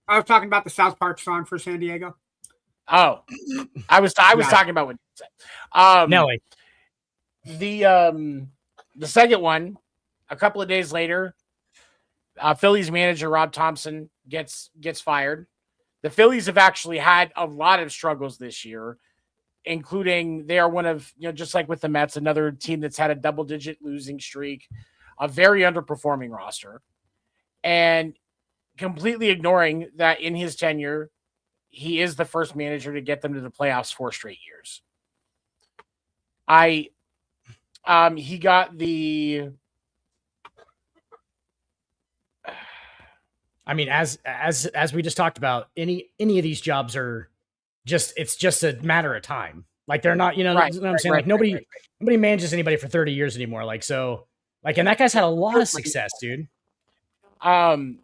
I was talking about the South Park song for San Diego. Oh, I was talking about what you said. Nelly. The second one, a couple of days later, Phillies manager Rob Thompson gets fired. The Phillies have actually had a lot of struggles this year, including they are one of, just like with the Mets, another team that's had a double-digit losing streak, a very underperforming roster, and completely ignoring that in his tenure, he is the first manager to get them to the playoffs 4 straight years. He got the. I mean, as we just talked about, any of these jobs are it's just a matter of time. Like they're not, what I'm saying? Like nobody manages anybody for 30 years anymore. Like, so like, and that guy's had a lot of success, dude.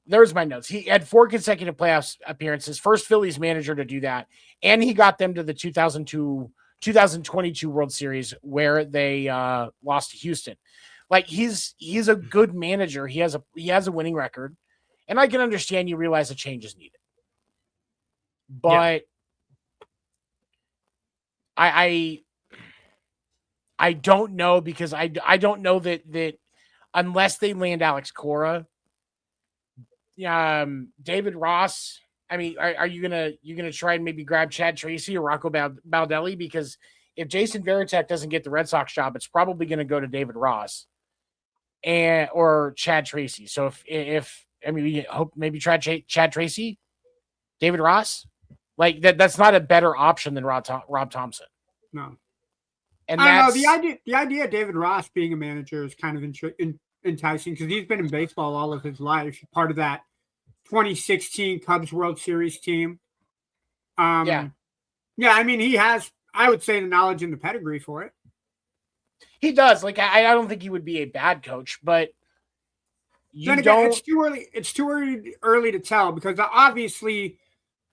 There's my notes. He had 4 consecutive playoffs appearances, first Phillies manager to do that. And he got them to the 2022 World Series where they lost to Houston. Like he's a good manager. He has a winning record. And I can understand you realize a change is needed. But I don't know because I don't know that unless they land Alex Cora, David Ross. I mean, are you gonna try and maybe grab Chad Tracy or Rocco Baldelli? Because if Jason Varitek doesn't get the Red Sox job, it's probably going to go to David Ross or Chad Tracy. So if we hope maybe try Chad Tracy, David Ross, like that's not a better option than Rob Thompson. No, and I don't know the idea of David Ross being a manager is kind of enticing because he's been in baseball all of his life, part of that 2016 Cubs World Series team. I mean, he has, I would say, the knowledge and the pedigree for it. He does. Like, I don't think he would be a bad coach, but it's too early to tell because obviously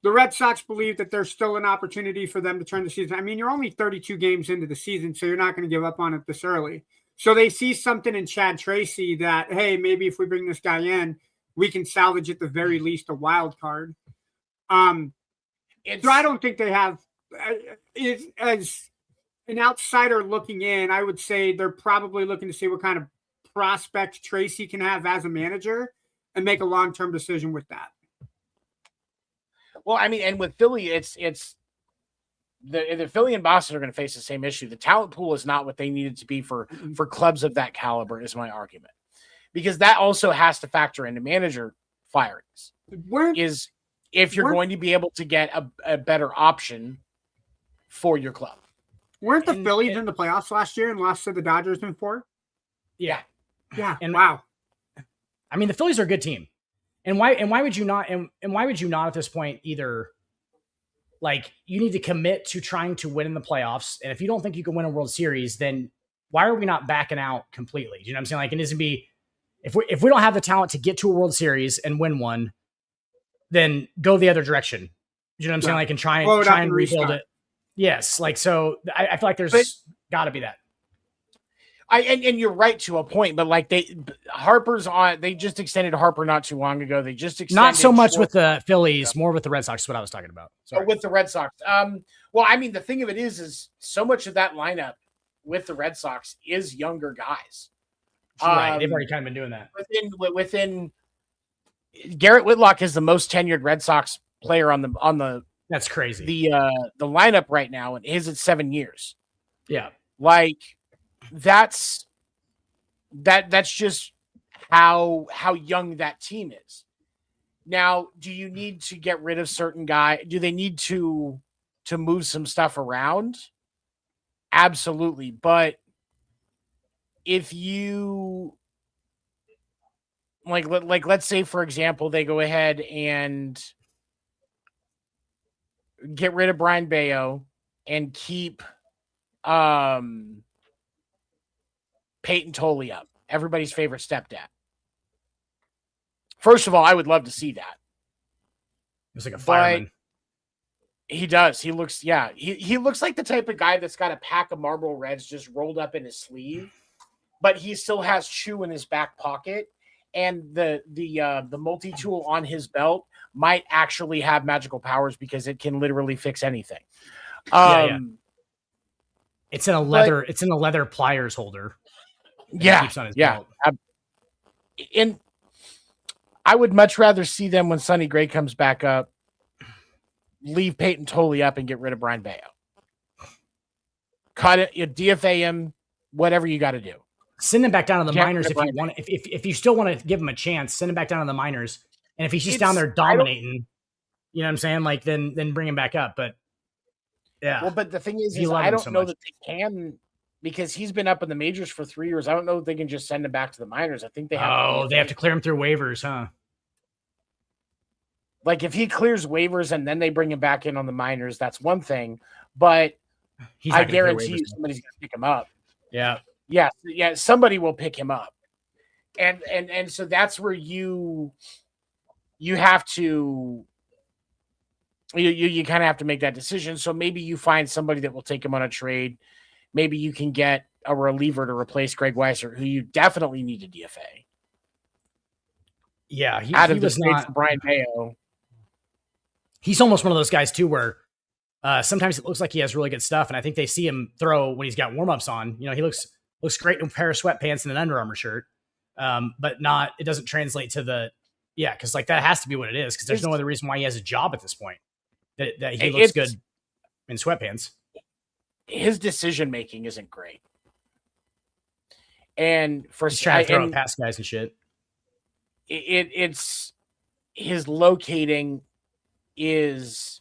the Red Sox believe that there's still an opportunity for them to turn the season. I mean, you're only 32 games into the season, so you're not going to give up on it this early. So they see something in Chad Tracy that, hey, maybe if we bring this guy in, we can salvage at the very least a wild card. So I don't think they have, as an outsider looking in, I would say they're probably looking to see what kind of prospect Tracy can have as a manager and make a long-term decision with that. Well, I mean, and with Philly, it's the Philly and Boston are going to face the same issue. The talent pool is not what they needed to be for clubs of that caliber, is my argument. Because that also has to factor into manager firings. Is if you're going to be able to get a better option for your club. Weren't the Phillies in the playoffs last year and lost to the Dodgers in 4? Yeah. Yeah. And wow. I mean, the Phillies are a good team. And why would you not at this point either Like, you need to commit to trying to win in the playoffs. And if you don't think you can win a World Series, then why are we not backing out completely? Do you know what I'm saying? Like, it needs to be, if we don't have the talent to get to a World Series and win one, then go the other direction. You know what I'm saying? Like, and try and rebuild it. Yes. Like, so I feel like there's got to be that. And you're right to a point, but like Harper's on. They just extended Harper not too long ago. They just extended not so much with the Phillies, more with the Red Sox. Is what I was talking about. Sorry. With the Red Sox. Well, I mean, the thing of it is so much of that lineup with the Red Sox is younger guys. Right, they've already kind of been doing that. Within Garrett Whitlock is the most tenured Red Sox player on the. That's crazy. The lineup right now, and his at 7 years. Yeah, like. That's just how young that team is. Now, do you need to get rid of certain guy? Do they need to move some stuff around? Absolutely. But if you like let's say, for example, they go ahead and get rid of Brian Bayo and keep Peyton Tolley up, everybody's favorite stepdad. First of all, I would love to see that. He's like a fireman. He does. He looks, he looks like the type of guy that's got a pack of Marlboro Reds just rolled up in his sleeve, but he still has chew in his back pocket, and the multi-tool on his belt might actually have magical powers because it can literally fix anything. It's in a leather pliers holder. Keeps on his belt. And I would much rather see them when Sonny Gray comes back up, leave Peyton Tolley up and get rid of Brian Bayo. Cut it, you DFA him, whatever you got to do. Send him back down to the minors if you want. If you still want to give him a chance, send him back down to the minors. And if he's just down there dominating, you know what I'm saying? Like then bring him back up. But yeah. Well, but the thing is I don't know that they can. Because he's been up in the majors for 3 years. I don't know if they can just send him back to the minors. I think they have they have to clear him through waivers, huh? Like if he clears waivers and then they bring him back in on the minors, that's one thing. But I guarantee you somebody's going to pick him up. Yeah. Yeah, somebody will pick him up. And so that's where you have to you kind of have to make that decision. So maybe you find somebody that will take him on a trade. Maybe you can get a reliever to replace Greg Weiser, who you definitely need to DFA. Yeah, he was not for Brian Bayo. He's almost one of those guys too, where sometimes it looks like he has really good stuff, and I think they see him throw when he's got warm-ups on. You know, he looks great in a pair of sweatpants and an Under Armour shirt, but it doesn't translate to because like that has to be what it is, because there's no other reason why he has a job at this point that he looks good in sweatpants. His decision making isn't great, and he's trying to throw past guys and shit. It's his locating is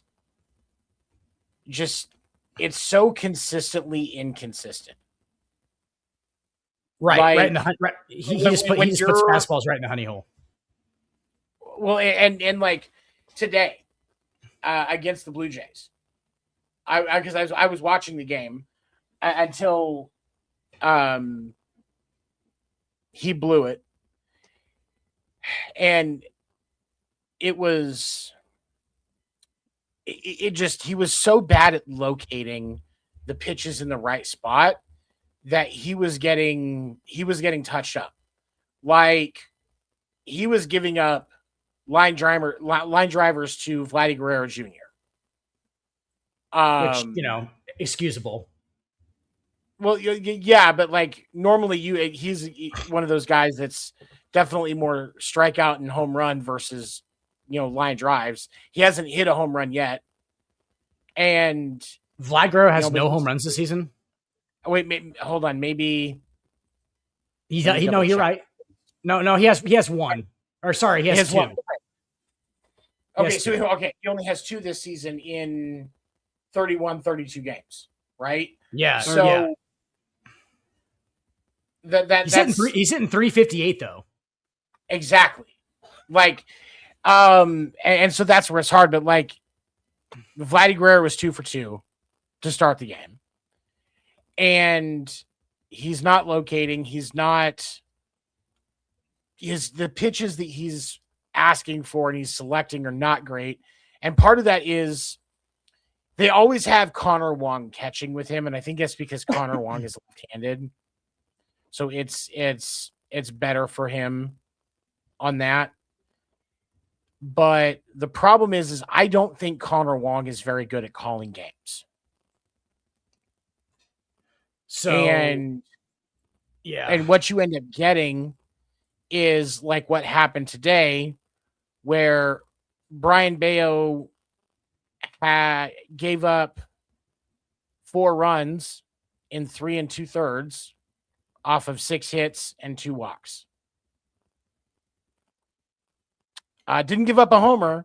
just it's so consistently inconsistent. Right in the right. He just puts fastballs right in the honey hole. Well, and like today against the Blue Jays. Because I was watching the game until he blew it, and it was he was so bad at locating the pitches in the right spot that he was getting touched up. Like he was giving up line drivers to Vladdy Guerrero Jr. Which, excusable. Well, yeah, but like normally he's one of those guys that's definitely more strikeout and home run versus, line drives. He hasn't hit a home run yet. And Vlad Guerrero has no home runs this season. Wait, hold on. Maybe you're right. No, he has one. Or sorry, he has two. One. Okay, he only has two this season in 32 games, right? Yeah. So he's hitting 358 though. Exactly. Like, and so that's where it's hard, but like Vladdy Guerrero was 2 for 2 to start the game. And he's not locating. The pitches that he's asking for and he's selecting are not great. And part of that is they always have Connor Wong catching with him. And I think that's because Connor Wong is left-handed. So it's better for him on that. But the problem is I don't think Connor Wong is very good at calling games. And what you end up getting is like what happened today, where Brian Bayo gave up 4 runs in 3 2/3 off of 6 hits and 2 walks. Didn't give up a homer.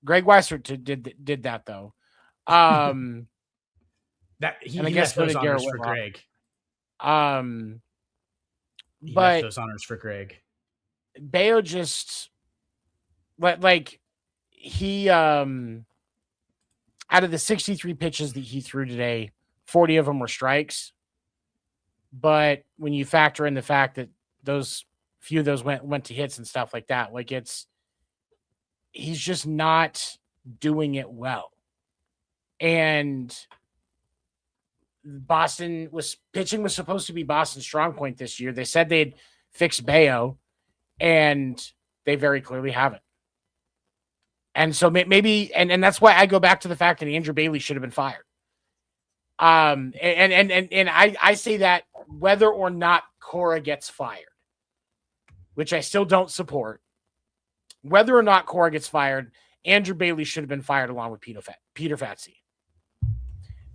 Greg Weissert did that though. That he and I guess those honors for Greg. But those honors for Greg. Bayo just like he out of the 63 pitches that he threw today, 40 of them were strikes. But when you factor in the fact that those few of those went to hits and stuff like that, like he's just not doing it well. And pitching was supposed to be Boston's strong point this year. They said they'd fix Bayo, and they very clearly haven't. And so maybe, and that's why I go back to the fact that Andrew Bailey should have been fired. And I say that whether or not Cora gets fired, which I still don't support, whether or not Cora gets fired, Andrew Bailey should have been fired along with Peter Fatsi.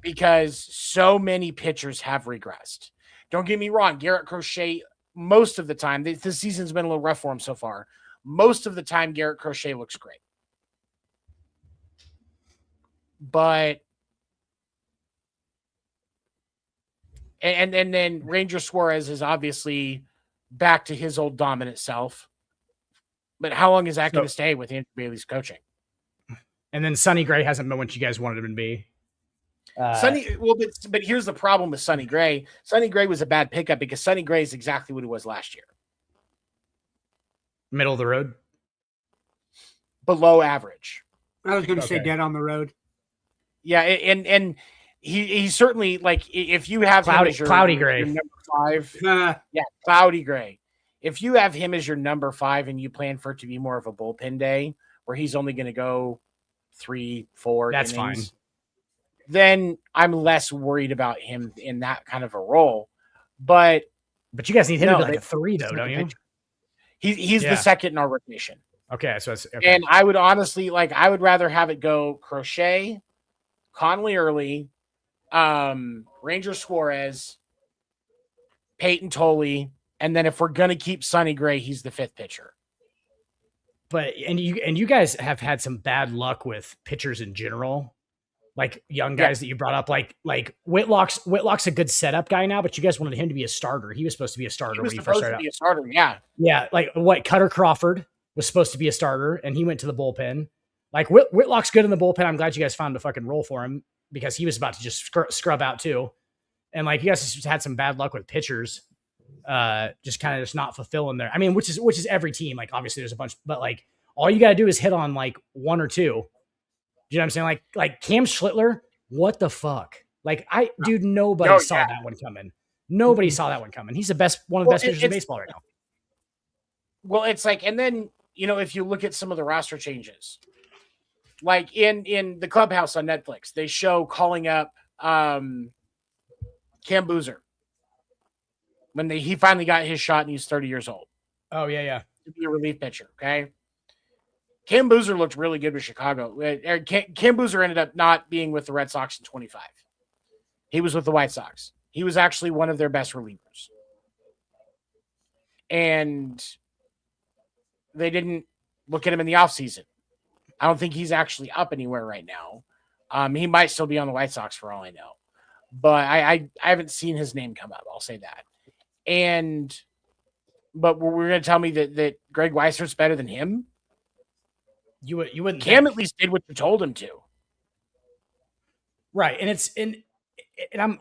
Because so many pitchers have regressed. Don't get me wrong, Garrett Crochet, most of the time, this season's been a little rough for him so far. Most of the time, Garrett Crochet looks great. But and then Ranger Suarez is obviously back to his old dominant self. But how long is that going to stay with Andrew Bailey's coaching? And then Sonny Gray hasn't been what you guys wanted him to be. But here's the problem with Sonny Gray. Sonny Gray was a bad pickup because Sonny Gray is exactly what he was last year. Middle of the road? Below average. I was going to say dead on the road. Yeah, and he certainly, like, if you have Cloudy, him as Cloudy Gray. your number 5. Yeah, Cloudy Gray. If you have him as your number 5 and you plan for it to be more of a bullpen day where he's only going to go 3-4 that's innings, fine. Then I'm less worried about him in that kind of a role. But you guys need him to be like a 3, though, don't you? He's the second in our rotation. Okay, so it's okay. And I would honestly I would rather have it go Crochet, Conley Early, Ranger Suarez, Peyton Tolley, and then if we're gonna keep Sonny Gray, he's the 5th pitcher. But and you guys have had some bad luck with pitchers in general. Like young guys that you brought up, like Whitlock's a good setup guy now, but you guys wanted him to be a starter. He was supposed to be a starter when he first started out. Be a starter, yeah. Yeah, like Cutter Crawford was supposed to be a starter, and he went to the bullpen. Like Whitlock's good in the bullpen. I'm glad you guys found a fucking role for him because he was about to just scrub out too. And like you guys just had some bad luck with pitchers, just kind of just not fulfilling there. I mean, which is every team. Like obviously there's a bunch, but like all you got to do is hit on like 1 or 2. You know what I'm saying? Like Cam Schlittler, what the fuck? Like nobody saw that one coming. Nobody saw that one coming. He's one of the best pitchers in baseball right now. Well, it's like, and then, if you look at some of the roster changes, like in the Clubhouse on Netflix, they show calling up Cam Boozer when he finally got his shot and he's 30 years old. Oh, yeah. To be a relief pitcher, okay? Cam Boozer looked really good with Chicago. Cam Boozer ended up not being with the Red Sox in 25. He was with the White Sox. He was actually one of their best relievers. And they didn't look at him in the offseason. I don't think he's actually up anywhere right now. He might still be on the White Sox for all I know. But I haven't seen his name come up. I'll say that. But we're going to tell me that Greg Weissert's better than him? You wouldn't. Cam at least did what you told him to. Right. And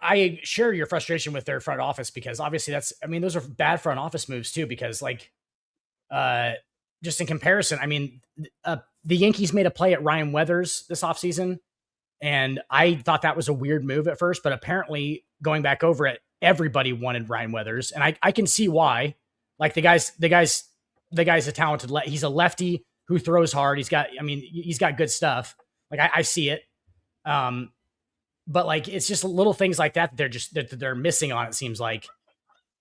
I share your frustration with their front office because obviously those are bad front office moves too, because like, just in comparison, the Yankees made a play at Ryan Weathers this offseason, and I thought that was a weird move at first, but apparently going back over it, everybody wanted Ryan Weathers, and I can see why. Like the guy's a talented, he's a lefty who throws hard. He's got good stuff. Like I see it. But like, it's just little things like that they're missing on, it seems like.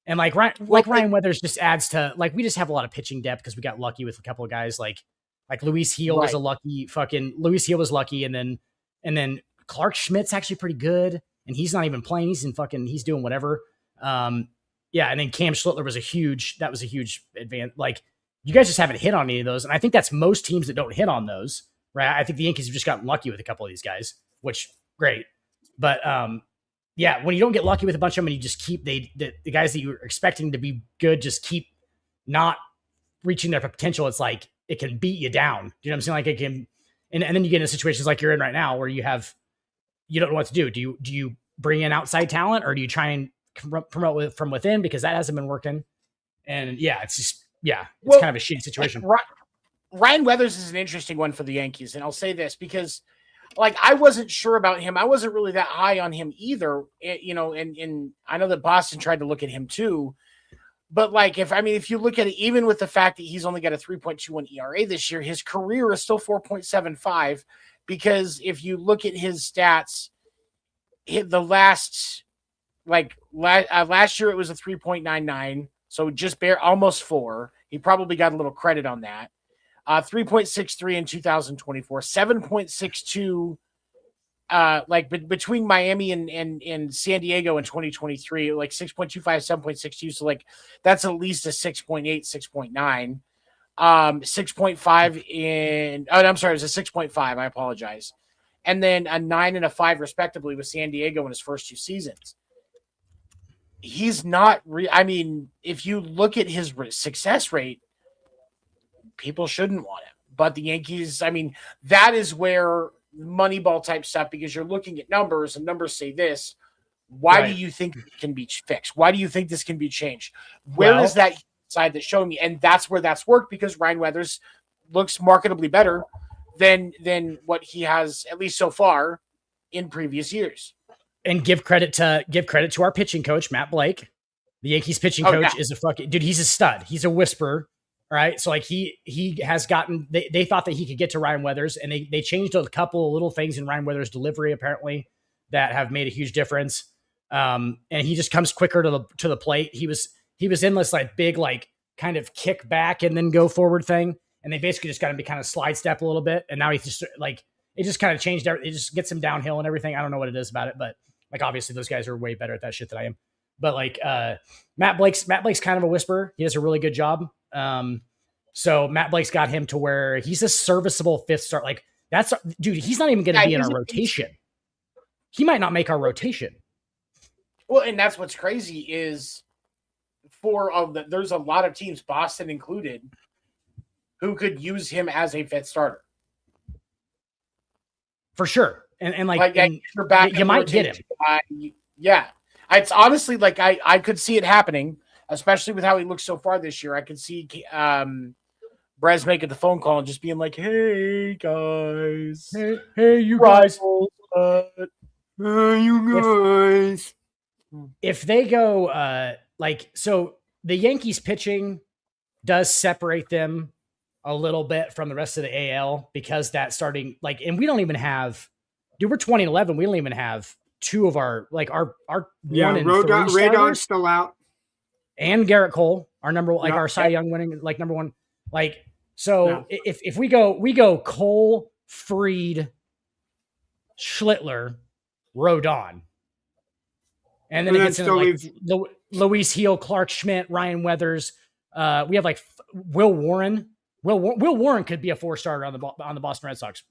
And like Ryan Weathers just adds to, like, we just have a lot of pitching depth because we got lucky with a couple of guys like Luis Heel was was lucky. And then Clark Schmidt's actually pretty good, and he's not even playing. He's doing whatever. Yeah. And then Cam Schlittler was a huge advance. Like, you guys just haven't hit on any of those. And I think that's most teams that don't hit on those, right? I think the Yankees have just gotten lucky with a couple of these guys, which great. But, yeah, when you don't get lucky with a bunch of them and you just keep the guys that you're expecting to be good, just keep not reaching their potential. It's like, it can beat you down. You know what I'm saying? Like it can, and then you get into situations like you're in right now where you don't know what to do. Do you bring in outside talent, or do you try and promote from within? Because that hasn't been working. And yeah, it's kind of a shitty situation. Ryan Weathers is an interesting one for the Yankees. And I'll say this because, like, I wasn't sure about him. I wasn't really that high on him either, you know, and I know that Boston tried to look at him too. But like, if you look at it, even with the fact that he's only got a 3.21 ERA this year, his career is still 4.75, because if you look at his stats, last year it was a 3.99. So just almost 4. He probably got a little credit on that. 3.63 in 2024, 7.62, between Miami and San Diego in 2023, like 6.25, 7.62. So like, that's at least a 6.8, 6.9, 6.5 I'm sorry, it was a 6.5. I apologize. And then a 9 and a 5 respectively with San Diego in his first 2 seasons. He's not, if you look at his success rate, people shouldn't want him. But the Yankees, that is where Moneyball type stuff, because you're looking at numbers and numbers say this. Why do you think it can be fixed? Why do you think this can be changed? Where is that side that's showing me? And that's where that's worked, because Ryan Weathers looks marketably better than what he has, at least so far, in previous years. And give credit to our pitching coach, Matt Blake. The Yankees pitching coach is a fucking dude. He's a stud. He's a whisperer. Right. So like he has gotten, they thought that he could get to Ryan Weathers, and they changed a couple of little things in Ryan Weathers' delivery apparently that have made a huge difference. And he just comes quicker to the plate. He was in this like big, like kind of kick back and then go forward thing. And they basically just got him to kind of slide step a little bit. And now he's just like, it just kind of changed. It just gets him downhill and everything. I don't know what it is about it, but like, obviously those guys are way better at that shit than I am. But like, Matt Blake's kind of a whisperer. He does a really good job. So Matt Blake's got him to where he's a serviceable 5th start. Like dude, he's not even going to be in our rotation. He might not make our rotation. Well, and that's what's crazy is there's a lot of teams, Boston included, who could use him as a 5th starter. For sure. And you might get him. It's honestly like, I could see it happening, especially with how he looks so far this year. I could see Brez making the phone call and just being like, "Hey guys, hey you guys, you guys." If they go so the Yankees pitching does separate them a little bit from the rest of the AL, because that starting and we don't even have, dude, we're 2011. We don't even have 2 of our 1 and 3 Radon's still out. And Garrett Cole, our number one, our Cy Young winning, number one. If we go Cole, Fried, Schlittler, Rodon. And then it gets into Luis Heel, Clark Schmidt, Ryan Weathers. We have Will Warren. Will Warren could be a 4-starter on the Boston Red Sox,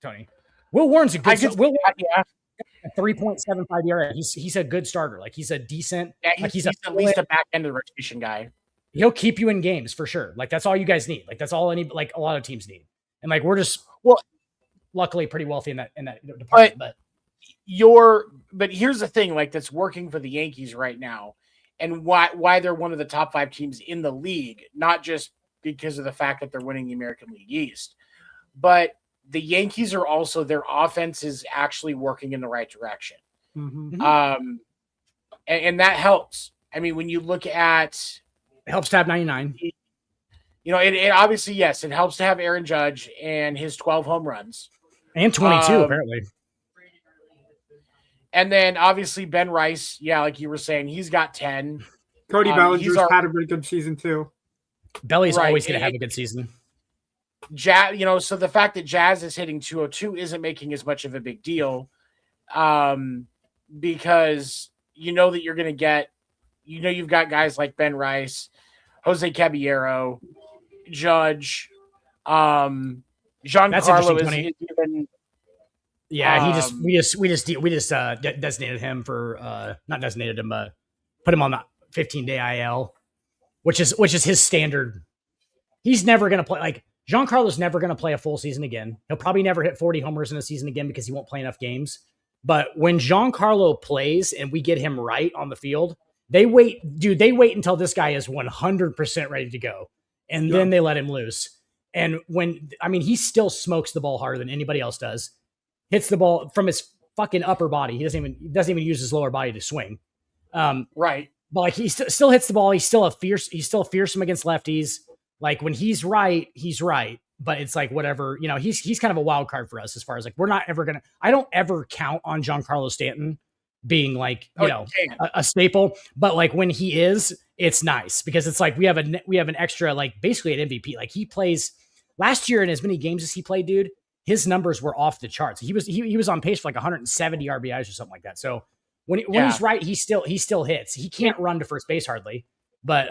Tony. Will Warren's a good starter. 3.75 ERA. He's a good starter. Like, he's a decent. Yeah, he's at least a back end of the rotation guy. He'll keep you in games for sure. Like, that's all you guys need. Like, that's all a lot of teams need. And we're just luckily pretty wealthy in that department. But but here's the thing, like that's working for the Yankees right now, and why they're one of the top 5 teams in the league, not just because of the fact that they're winning the American League East, but the Yankees are also, their offense is actually working in the right direction. Mm-hmm. And that helps. I mean, when you look at, it helps to have 99. You know, it obviously, yes, it helps to have Aaron Judge and his 12 home runs. And 22, apparently. And then obviously Ben Rice, yeah, like you were saying, he's got 10. Cody Bellinger's had a really good season too. Belly's always going to have a good season. Jazz, you know, so the fact that Jazz is hitting 202 isn't making as much of a big deal, because you know that you're going to get, you know, you've got guys like Ben Rice, Jose Caballero, Judge, Giancarlo is even. Yeah, we just designated him for not designated him, put him on the 15-day IL, which is his standard. He's never going to play, like, Giancarlo's never going to play a full season again. He'll probably never hit 40 homers in a season again because he won't play enough games. But when Giancarlo plays and we get him right on the field, they wait until this guy is 100% ready to go. And then they let him loose. And he still smokes the ball harder than anybody else does. Hits the ball from his fucking upper body. He doesn't even use his lower body to swing. Right. But like he still hits the ball. He's still fearsome against lefties. Like when he's right, he's right. But it's like whatever, you know, he's kind of a wild card for us as far as like we're not ever gonna. I don't ever count on Giancarlo Stanton being like a staple. But like when he is, it's nice because it's like we have an extra, like basically an MVP. Like he plays last year in as many games as he played, dude. His numbers were off the charts. He was on pace for like 170 RBIs or something like that. So when he's right, he still hits. He can't run to first base hardly, but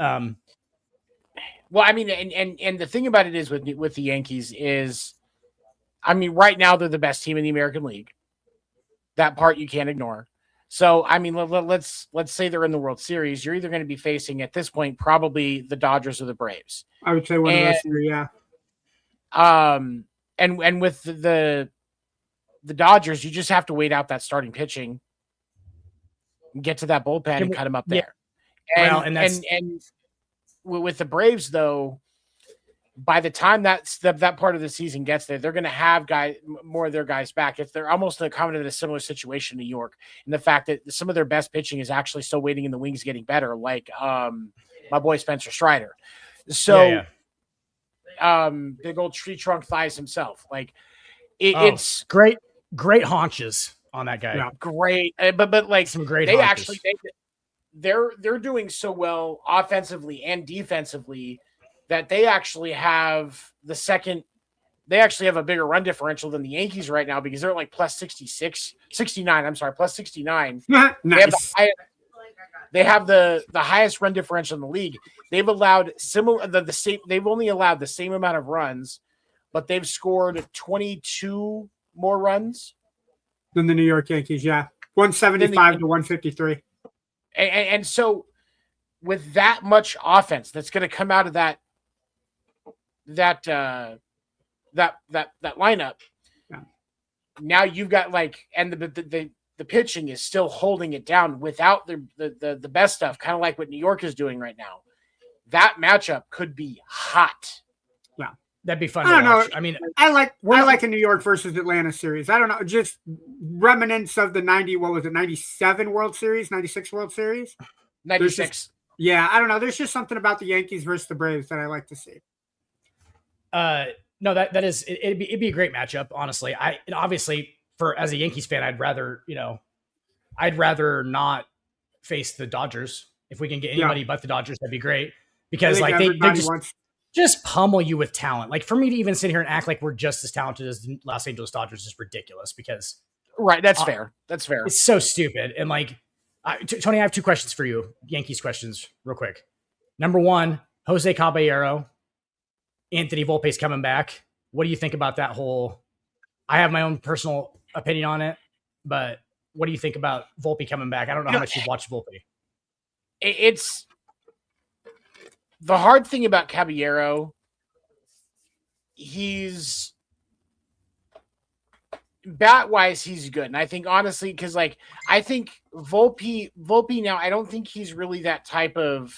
well, I mean, and the thing about it is with the Yankees is, I mean, right now they're the best team in the American League. That part you can't ignore. So I mean, let's say they're in the World Series. You're either going to be facing at this point probably the Dodgers or the Braves. I would say one of those three, yeah. And with the Dodgers, you just have to wait out that starting pitching, and get to that bullpen and cut them up there. Yeah. And with the Braves, though, by the time that part of the season gets there, they're going to have more of their guys back. If they're almost coming in a similar situation in New York, and the fact that some of their best pitching is actually still waiting in the wings, getting better, like my boy Spencer Strider. So. Big old tree trunk thighs himself. Like it's great haunches on that guy. Yeah, great. But like some great. They're doing so well offensively and defensively that they actually have They actually have a bigger run differential than the Yankees right now because they're like plus 69. I'm sorry, plus 69. Nice. They have the highest run differential in the league. They've allowed they've only allowed the same amount of runs, but they've scored 22 more runs than the New York Yankees. Yeah, 175 to 153. And so, with that much offense that's going to come out of that lineup, now you've got like, and the pitching is still holding it down without the best stuff, kind of like what New York is doing right now. That matchup could be hot. Yeah, that'd be fun. I don't know. I mean, I like a New York versus Atlanta series. I don't know, just remnants of the 97 World Series, 96 World Series, 96. Yeah, I don't know. There's just something about the Yankees versus the Braves that I like to see. No, that is it'd be a great matchup. Honestly, obviously as a Yankees fan, I'd rather not face the Dodgers. If we can get anybody but the Dodgers, that'd be great because like they just pummel you with talent. Like for me to even sit here and act like we're just as talented as the Los Angeles Dodgers is ridiculous because right. That's fair. That's fair. It's so stupid. And like, Tony, I have two questions for you. Yankees questions real quick. Number one, Jose Caballero, Anthony Volpe's coming back. What do you think about that whole, I have my own personal opinion on it, but what do you think about Volpe coming back? I don't know how much you've watched Volpe. It's the hard thing about Caballero. He's bat wise, he's good. And I think honestly, because like I think Volpe now, I don't think he's really that type of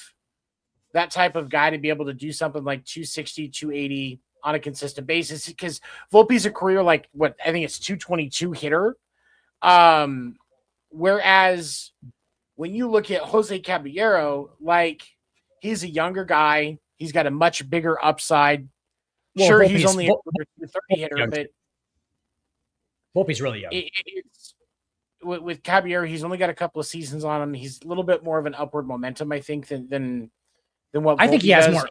guy to be able to do something like 260, 280 on a consistent basis, because Volpe's a career like what I think it's 222 hitter. Whereas when you look at Jose Caballero, like he's a younger guy, he's got a much bigger upside. Well, sure, he's only a 230 hitter, but Volpe's really young. With Caballero, he's only got a couple of seasons on him. He's a little bit more of an upward momentum, I think, than what I think Volpe he has does. more.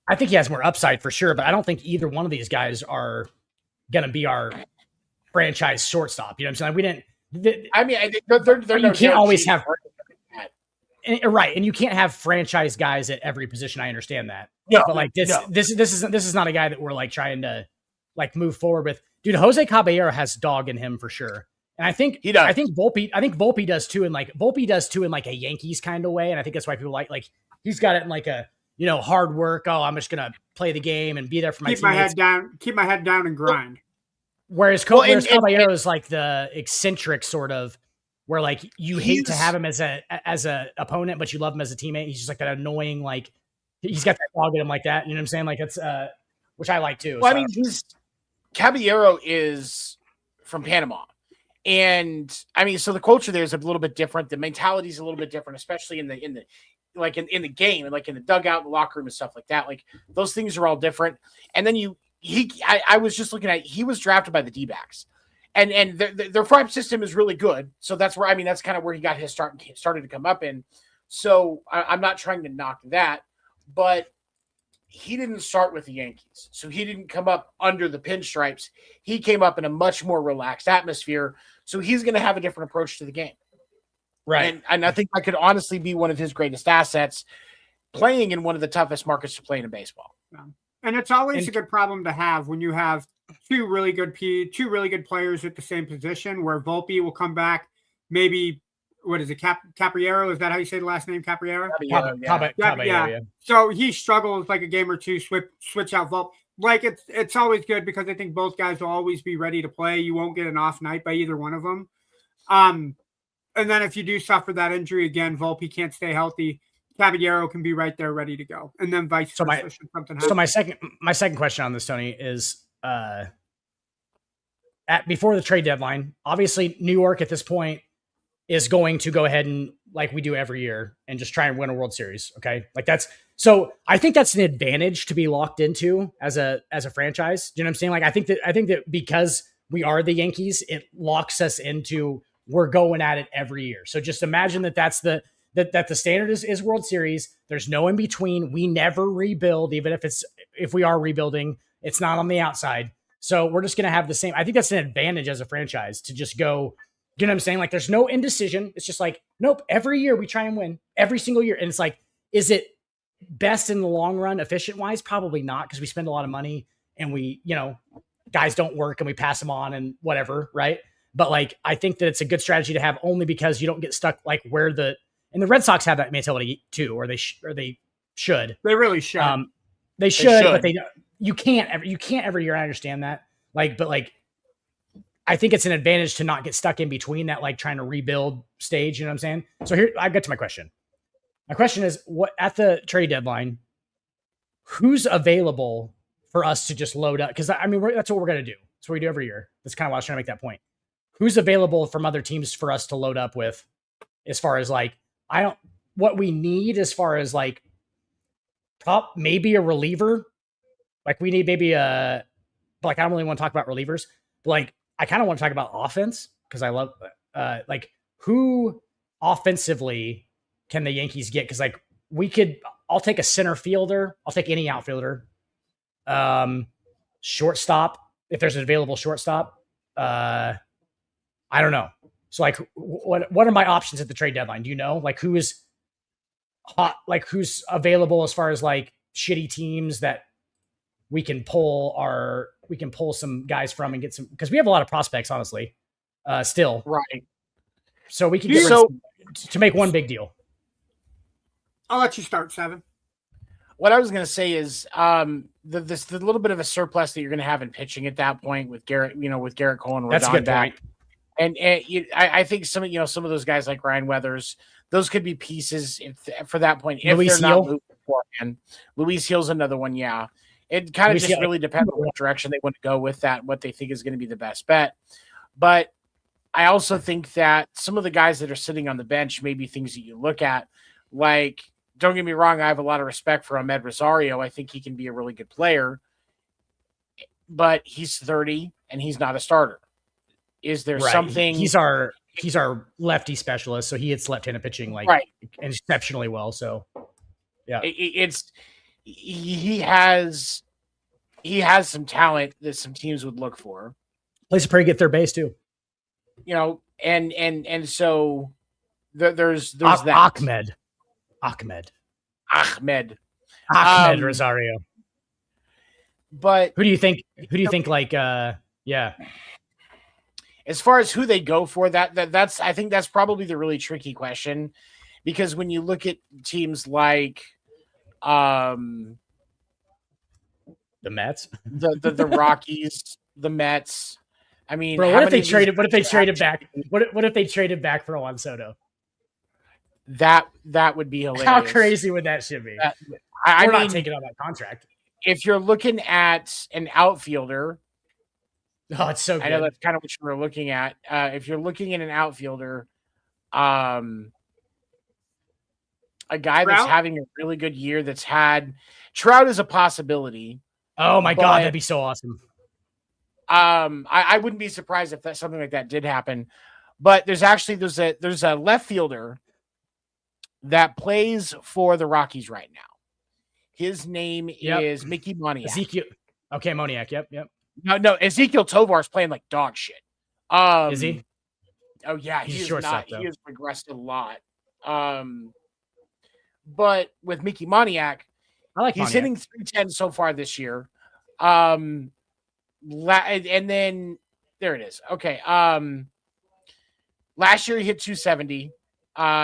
I think he has more upside for sure, but I don't think either one of these guys are going to be our franchise shortstop. You know what I'm saying? Like, we didn't. I mean, I think they're you can't always have right, and you can't have franchise guys at every position. I understand that, but like this is not a guy that we're like trying to like move forward with. Dude, Jose Caballero has dog in him for sure, and I think he does. I think Volpe does too, and like Volpe does too in like a Yankees kind of way, and I think that's why people like he's got it in like a hard work. Oh, I'm just gonna play the game and be there for my teammates. Keep my head down and grind. Whereas Caballero is like the eccentric sort of where like you hate to have him as a opponent, but you love him as a teammate. He's just like that annoying, like he's got that dog in him like that. You know what I'm saying? Like it's which I like too. Well, so. I mean, Caballero is from Panama. And I mean, so the culture there is a little bit different. The mentality is a little bit different, especially in the game and like in the dugout, the locker room and stuff like that. Like those things are all different. And then I was just looking at, he was drafted by the D-backs, and their farm system is really good. So that's where, I mean, that's kind of where he got his started to come up in. So I'm not trying to knock that, but he didn't start with the Yankees. So he didn't come up under the pinstripes. He came up in a much more relaxed atmosphere. So he's going to have a different approach to the game. Right. And I think that could honestly be one of his greatest assets, playing in one of the toughest markets to play in baseball. Yeah. And it's always a good problem to have when you have two really good players at the same position, where Volpe will come back. Maybe, what is it? Caballero? Is that how you say the last name? Caballero? Caballero, yeah. So he struggles like a game or two, switch out Volpe. Like it's always good because I think both guys will always be ready to play. You won't get an off night by either one of them. And then if you do suffer that injury again, Volpe can't stay healthy, Caballero can be right there ready to go. And then vice versa should something happen. So my second question on this, Tony, is before the trade deadline, obviously New York at this point is going to go ahead and, like we do every year, and just try and win a World Series. Okay. Like so I think that's an advantage to be locked into as a franchise. Do you know what I'm saying? Like, I think that because we are the Yankees, it locks us into, we're going at it every year. So just imagine that the standard is World Series. There's no in between. We never rebuild, even if we are rebuilding, it's not on the outside. So we're just going to have the same. I think that's an advantage as a franchise to just go, you know what I'm saying? Like, there's no indecision. It's just like, nope, every year we try and win every single year. And it's like, is it best in the long run, efficient wise? Probably not, because we spend a lot of money and we, guys don't work and we pass them on and whatever. Right. But like, I think that it's a good strategy to have, only because you don't get stuck like and the Red Sox have that mentality too, or they should. They really should. They should, but you can't every year. I understand that. I think it's an advantage to not get stuck in between that, like trying to rebuild stage. You know what I'm saying? So here I get to my question. My question is, what at the trade deadline, who's available for us to just load up? Because I mean, that's what we're going to do. That's what we do every year. That's kind of why I was trying to make that point. Who's available from other teams for us to load up with, as far as like, what we need as far as like maybe a reliever. Like we need maybe I don't really want to talk about relievers, but like, I kind of want to talk about offense, because I love who offensively can the Yankees get? Because like I'll take a center fielder. I'll take any outfielder. Shortstop, if there's an available shortstop. I don't know. So like, what are my options at the trade deadline? Do you know, like, who is hot, like who's available as far as like shitty teams that we can pull some guys from and get some, because we have a lot of prospects, honestly, still. Right. So we can to make one big deal. I'll let you start, Seven. what I was going to say is the little bit of a surplus that you're going to have in pitching at that point with Garrett, with Garrett Cole and That's a Rodon good back. point. And I think some of those guys like Ryan Weathers, those could be pieces for that point if Luis they're Heel? not moving beforehand. Luis Hill's another one, yeah. It kind of Luis just Heel- really depends on what direction they want to go with that, what they think is going to be the best bet. But I also think that some of the guys that are sitting on the bench may be things that you look at. Like, don't get me wrong, I have a lot of respect for Ahmed Rosario. I think he can be a really good player, but he's 30 and he's not a starter. Is there something? He's our lefty specialist, so he hits left-handed pitching exceptionally well. So yeah, he has some talent that some teams would look for. Plays a pretty good third base too. And so there's that Ahmed Rosario. But who do you think? Yeah. As far as who they go for, that's I think that's probably the really tricky question, because when you look at teams like the Mets, the Rockies, the Mets. I mean, bro, what if they traded back? What if they traded back for Juan Soto? That would be hilarious. How crazy would that shit be? We're not taking on that contract. If you're looking at an outfielder, oh, it's so good. I know that's kind of what you were looking at. If you're looking at an outfielder, a guy that's having a really good year, Trout is a possibility. Oh my God, that'd be so awesome. I wouldn't be surprised if something like that did happen. But there's a left fielder that plays for the Rockies right now. His name is Mickey Moniak. Ezekiel. Okay, Moniak. Yep. No, Ezekiel Tovar's playing like dog shit. Is he? Oh yeah, he's shortstop. He has regressed a lot. But with Mickey Moniak, he's hitting 310 so far this year. And then there it is. Okay. Last year he hit 270.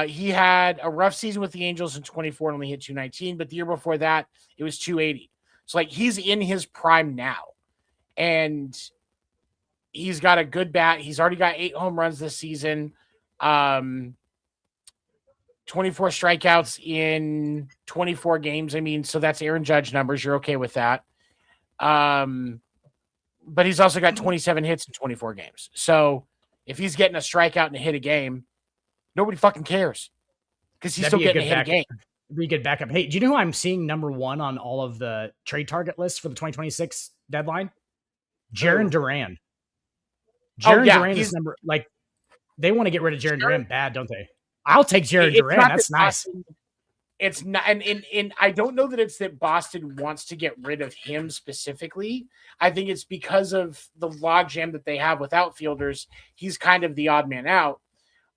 He had a rough season with the Angels in 24 and only hit 219, but the year before that it was 280. So he's in his prime now, and he's got a good bat. He's already got 8 home runs this season. 24 strikeouts in 24 games. I mean, so that's Aaron Judge numbers. You're okay with that. But he's also got 27 hits in 24 games. So if he's getting a strikeout and a hit a game, nobody fucking cares, because he's still getting a hit a game. Be a good backup. Hey, do you know who I'm seeing number 1 on all of the trade target lists for the 2026 deadline? Jarren Duran. Duran is number, they want to get rid of Jarren Duran bad, don't they? I'll take Jarren Duran. That's nice. It's not, and I don't know that it's that Boston wants to get rid of him specifically. I think it's because of the logjam that they have with outfielders. He's kind of the odd man out.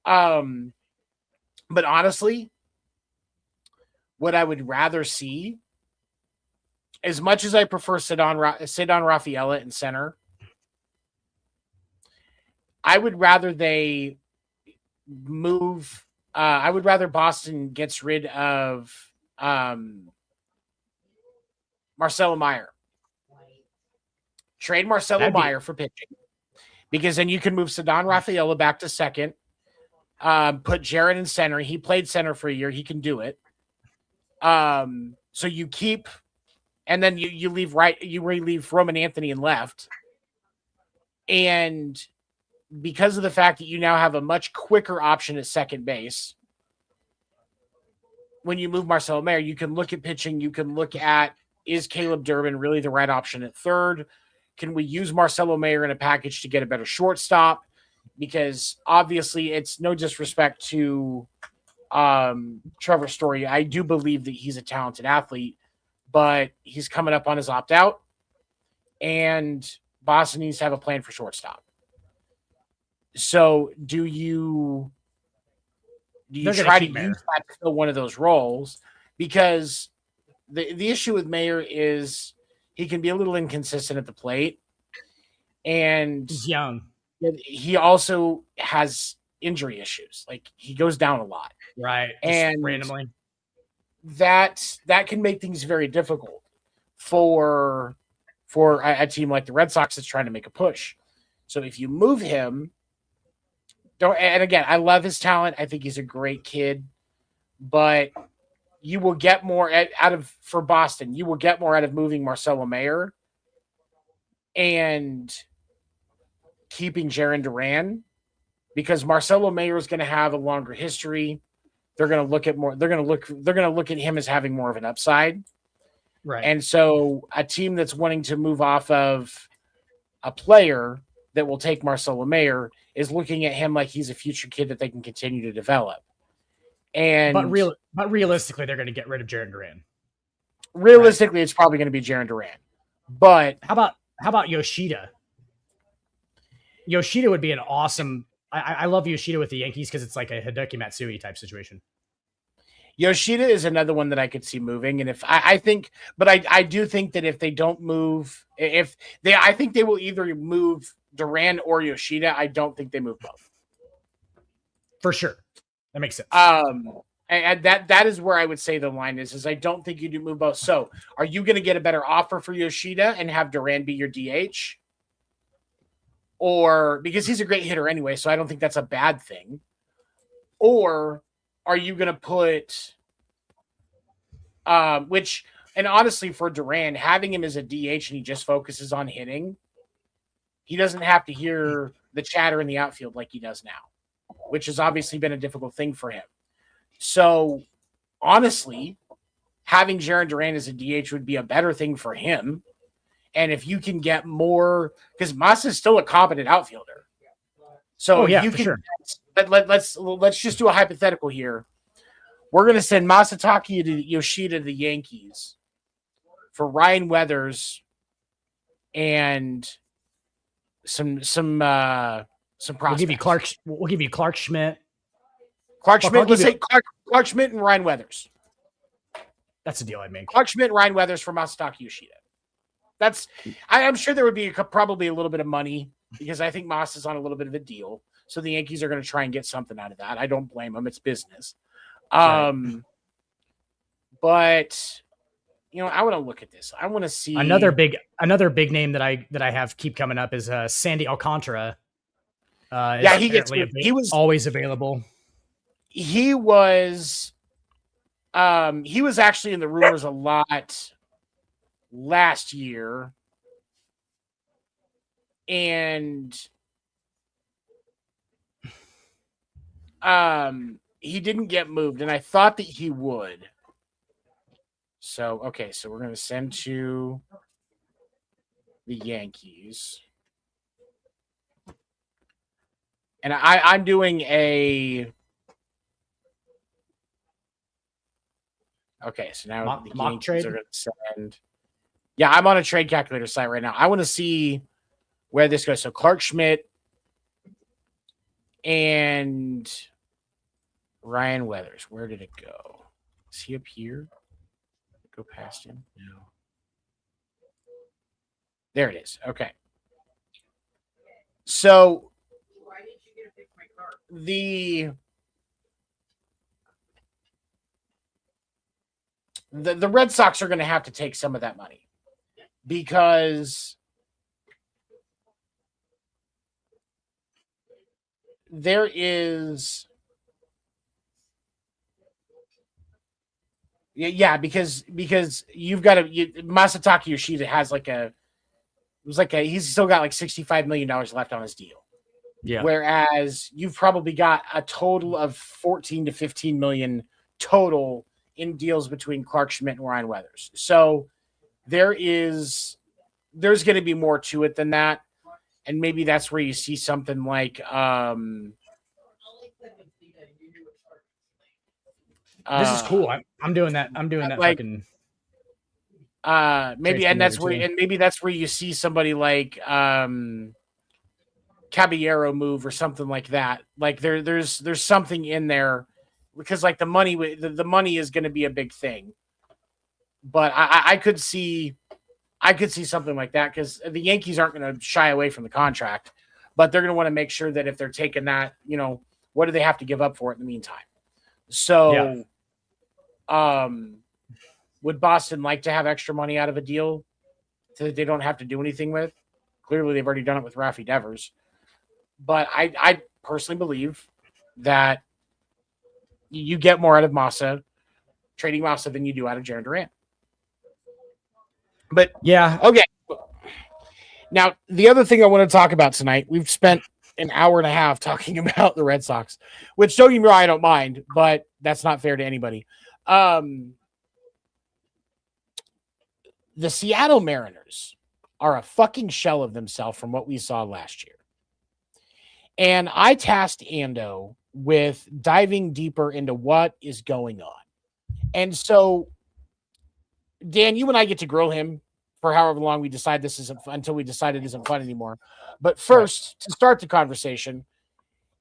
But honestly, what I would rather see, as much as I prefer Cedon Rafaela in center, I would rather they move. I would rather Boston gets rid of Marcelo Meyer. Trade Marcelo Meyer for pitching, because then you can move Cedon Rafaela back to second. Put Jared in center. He played center for a year. He can do it. So you keep, and then you leave right. You relieve Roman Anthony in left, and because of the fact that you now have a much quicker option at second base, when you move Marcelo Meyer, you can look at pitching. You can look at, is Caleb Durbin really the right option at third? Can we use Marcelo Meyer in a package to get a better shortstop? Because obviously it's no disrespect to Trevor Story. I do believe that he's a talented athlete, but he's coming up on his opt-out, and Boston needs to have a plan for shortstop. So do you try to use that to fill one of those roles? Because the issue with Mayer is he can be a little inconsistent at the plate, and he's young. He also has injury issues. He goes down a lot. Right. And randomly. that can make things very difficult for a team like the Red Sox that's trying to make a push. So if you move him, and again, I love his talent. I think he's a great kid, but you will get more for Boston. You will get more out of moving Marcelo Mayer and keeping Jarren Duran, because Marcelo Mayer is going to have a longer history. They're going to look at more. They're going to look at him as having more of an upside. Right. And so a team that's wanting to move off of a player that will take Marcelo Mayer is looking at him like he's a future kid that they can continue to develop. And but realistically, they're going to get rid of Jarren Duran. Realistically, It's probably going to be Jarren Duran. But how about Yoshida? Yoshida would be an awesome. I love Yoshida with the Yankees because it's like a Hideki Matsui type situation. Yoshida is another one that I could see moving, and if I do think that if they don't move, I think they will either move Duran or Yoshida. I don't think they move both. For sure, that makes sense. And that is where I would say the line is I don't think you do move both. So, are you going to get a better offer for Yoshida and have Duran be your DH? Or because he's a great hitter anyway, so I don't think that's a bad thing. Or are you going to put, and honestly for Duran, having him as a DH and he just focuses on hitting, he doesn't have to hear the chatter in the outfield like he does now, which has obviously been a difficult thing for him. So honestly, having Jarren Duran as a DH would be a better thing for him. And if you can get more, because Masa is still a competent outfielder. So you can, sure. Let's just do a hypothetical here. We're going to send Masataka Yoshida to the Yankees for Ryan Weathers and some prospects. We'll give you Clark Schmidt. Clark Schmidt and Ryan Weathers. That's a deal I'd make. Clark Schmidt and Ryan Weathers for Masataka Yoshida. I'm sure there would be probably a little bit of money because I think Moss is on a little bit of a deal. So the Yankees are going to try and get something out of that. I don't blame them. It's business. Right. But I want to look at this. I want to see another big name that I have keep coming up is Sandy Alcantara. He was always available. He was actually in the rumors a lot last year, and he didn't get moved, and I thought that he would. So we're going to send to the Yankees, and I'm doing a. Okay, so now the Yankees trade are going to send. Yeah, I'm on a trade calculator site right now. I want to see where this goes. So Clark Schmidt and Ryan Weathers. Where did it go? Is he up here? Go past him? No. There it is. Okay. So why did you get to pick my card? The Red Sox are going to have to take some of that money because there is because you've got Masataka Yoshida has he's still got like $65 million left on his deal. Yeah. Whereas you've probably got a total of 14 to 15 million total in deals between Clark Schmidt and Ryan Weathers. So there's going to be more to it than that. And maybe that's where you see something like this is cool. I'm doing that. I'm doing that. Like, maybe that's where you see somebody like Caballero move or something like that. Like there's something in there because like the money is going to be a big thing. But I could see something like that because the Yankees aren't going to shy away from the contract, but they're going to want to make sure that if they're taking that, what do they have to give up for it in the meantime? So, Would Boston like to have extra money out of a deal so that they don't have to do anything with? Clearly, they've already done it with Rafi Devers. But I personally believe that you get more out of Massa, trading Massa, than you do out of Jaron Durant. But Yeah. okay. Now, the other thing I want to talk about tonight, we've spent an hour and a half talking about the Red Sox, which don't get me wrong, I don't mind, but that's not fair to anybody. The Seattle Mariners are a fucking shell of themselves from what we saw last year. And I tasked Ando with diving deeper into what is going on. And so, Dan, you and I get to grill him for however long we decide this isn't fun, until we decide it isn't fun anymore. But first, to start the conversation,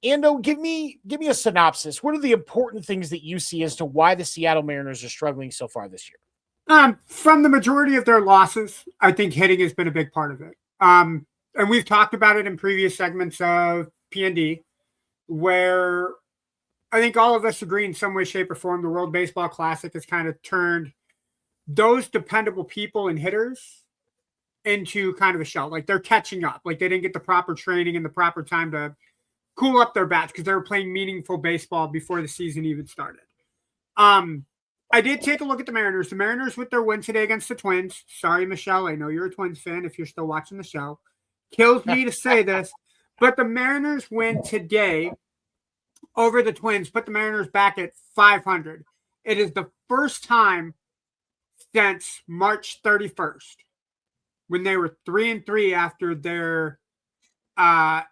Ando, give me a synopsis. What are the important things that you see as to why the Seattle Mariners are struggling so far this year? From the majority of their losses, I think hitting has been a big part of it. And we've talked about it in previous segments of P&D, where I think all of us agree in some way, shape, or form the World Baseball Classic has kind of turned those dependable people and hitters into kind of a shell. Like they're catching up. Like they didn't get the proper training and the proper time to cool up their bats because they were playing meaningful baseball before the season even started. I did take a look at the Mariners. The Mariners with their win today against the Twins. Sorry, Michelle. I know you're a Twins fan if you're still watching the show. Kills me to say this. But the Mariners win today over the Twins, put the Mariners back at 500. It is the first time since March 31st when they were 3-3 after their 5-0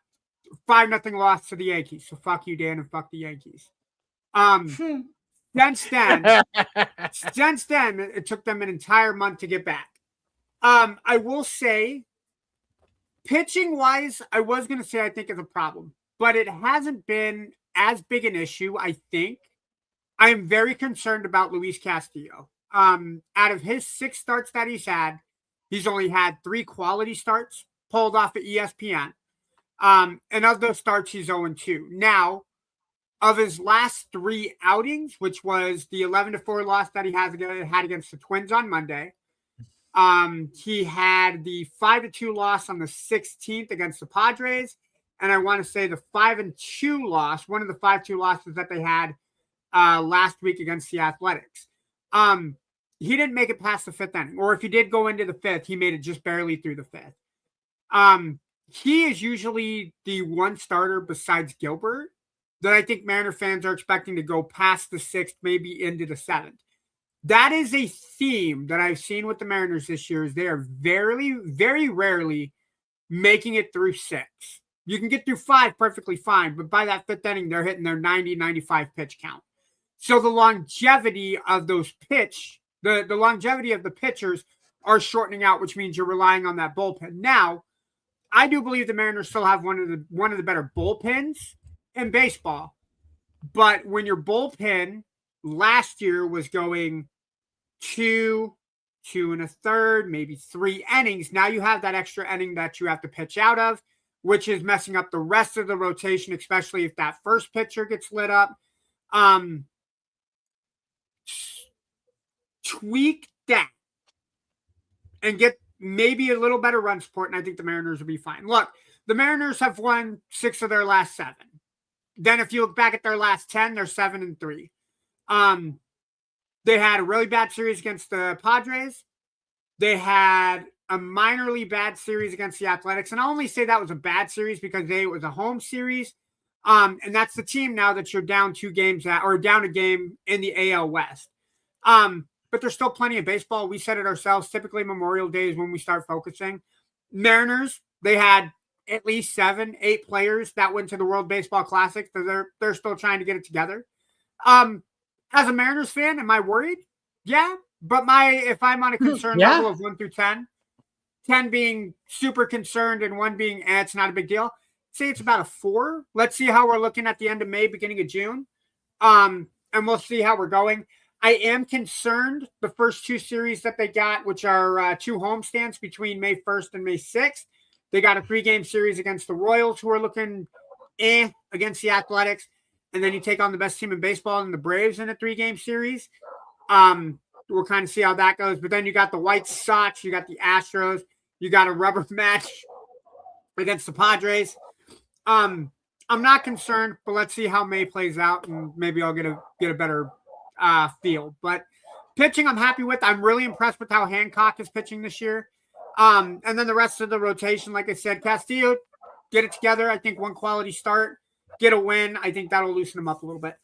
loss to the Yankees. So fuck you, Dan, and fuck the Yankees. Since then, it took them an entire month to get back. I will say, pitching-wise, I was going to say I think it's a problem, but it hasn't been as big an issue, I think. I am very concerned about Luis Castillo. Out of his 6 starts that he's had, he's only had 3 quality starts pulled off at ESPN. And of those starts, he's 0-2. Now, of his last 3 outings, which was the 11-4 loss that he had against the Twins on Monday, he had the 5-2 loss on the 16th against the Padres, and I want to say the 5-2 loss, one of the 5-2 losses that they had last week against the Athletics. He didn't make it past the 5th inning, or if he did go into the 5th, he made it just barely through the 5th. He is usually the one starter besides Gilbert that I think Mariner fans are expecting to go past the 6th, maybe into the 7th. That is a theme that I've seen with the Mariners this year, is they are very, very rarely making it through 6. You can get through 5 perfectly fine, but by that 5th inning, they're hitting their 90, 95 pitch count. So the longevity of those the longevity of the pitchers are shortening out, which means you're relying on that bullpen. Now, I do believe the Mariners still have one of the better bullpens in baseball. But when your bullpen last year was going 2 1/3, maybe 3 innings, now you have that extra inning that you have to pitch out of, which is messing up the rest of the rotation, especially if that first pitcher gets lit up. Tweak that and get maybe a little better run support, and I think the Mariners will be fine. Look, the Mariners have won 6 of their last 7. Then if you look back at their last 10, they're 7-3. They had a really bad series against the Padres. They had a minorly bad series against the Athletics. And I only say that was a bad series because it was a home series. And that's the team now that you're down 2 games or down a game in the AL West. But there's still plenty of baseball. We said it ourselves. Typically Memorial Day is when we start focusing. Mariners, they had at least 7, 8 players that went to the World Baseball Classic. So they're still trying to get it together. As a Mariners fan, am I worried? Yeah. But if I'm on a concern level of 1 through 10, 10 being super concerned and 1 being, it's not a big deal. Say it's about a 4. Let's see how we're looking at the end of May, beginning of June. And we'll see how we're going. I am concerned the first 2 series that they got, which are 2 homestands between May 1st and May 6th. They got a 3-game series against the Royals, who are looking against the Athletics. And then you take on the best team in baseball and the Braves in a 3-game series. We'll kind of see how that goes. But then you got the White Sox, you got the Astros, you got a rubber match against the Padres. I'm not concerned, but let's see how May plays out, and maybe I'll get a better feel. But pitching, I'm happy with. I'm really impressed with how Hancock is pitching this year. And then the rest of the rotation, like I said, Castillo, get it together. I think one quality start, get a win. I think that'll loosen him up a little bit.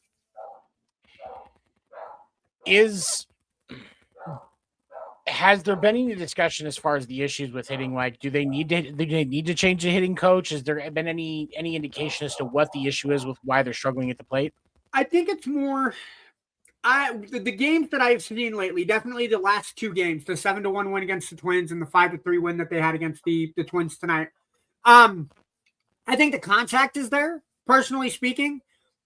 Has there been any discussion as far as the issues with hitting? Like, do they need to change the hitting coach? Has there been any indication as to what the issue is with why they're struggling at the plate? I think it's more the games that I've seen lately, definitely the last two games, the 7-1 win against the Twins and the 5-3 win that they had against the Twins tonight. I think the contact is there, personally speaking.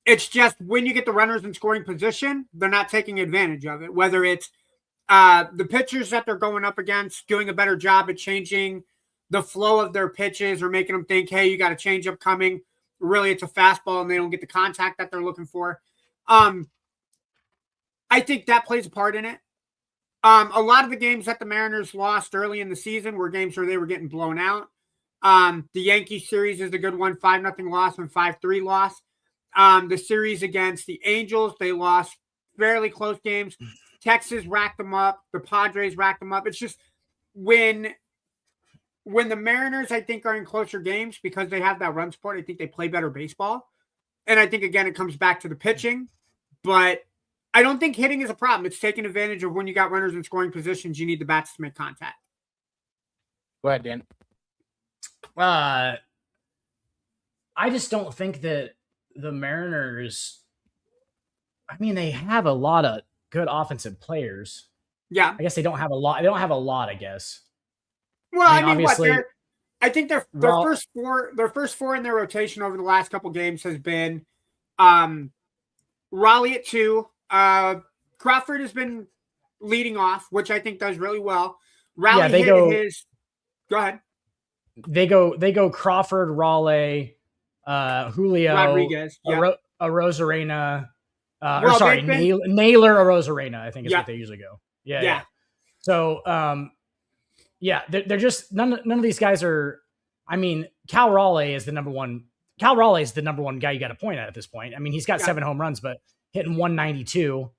It's just when you get the runners in scoring position, they're not taking advantage of it, whether it's the pitchers that they're going up against doing a better job at changing the flow of their pitches or making them think, hey, you got a changeup coming. Really, it's a fastball and they don't get the contact that they're looking for. I think that plays a part in it. A lot of the games that the Mariners lost early in the season were games where they were getting blown out. The Yankees series is a good one, 5-0 loss and 5-3 loss. The series against the Angels, they lost fairly close games. Texas racked them up. The Padres racked them up. It's just when the Mariners, I think, are in closer games because they have that run support, I think they play better baseball. And I think, again, it comes back to the pitching. But I don't think hitting is a problem. It's taking advantage of when you got runners in scoring positions, you need the bats to make contact. Go ahead, Dan. I just don't think that the Mariners, I mean, they have a lot of good offensive players. Yeah. I guess they don't have a lot. They don't have a lot, I guess. Well, I mean obviously, I think their first four in their rotation over the last couple games has been Raleigh at 2. Crawford has been leading off, which I think does really well. Raleigh go ahead. They go Crawford, Raleigh, Julio, Rodriguez, Arozarena, Naylor, Arozarena, I think is what they usually go. Yeah. So, they're just none of these guys are. I mean, Cal Raleigh is the number one. Cal Raleigh is the number one guy you got to point at this point. I mean, he's got 7 home runs, but hitting 192.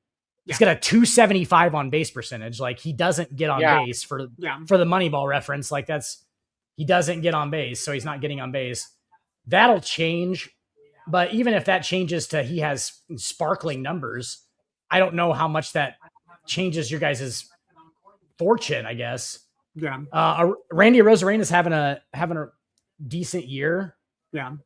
He's got a 275 on base percentage. Like, he doesn't get on base for the Moneyball reference. Like, he doesn't get on base, so he's not getting on base. That'll change. But even if that changes to he has sparkling numbers, I don't know how much that changes your guys' fortune, I guess. Yeah. Randy Arozarena is having a decent year. Yeah.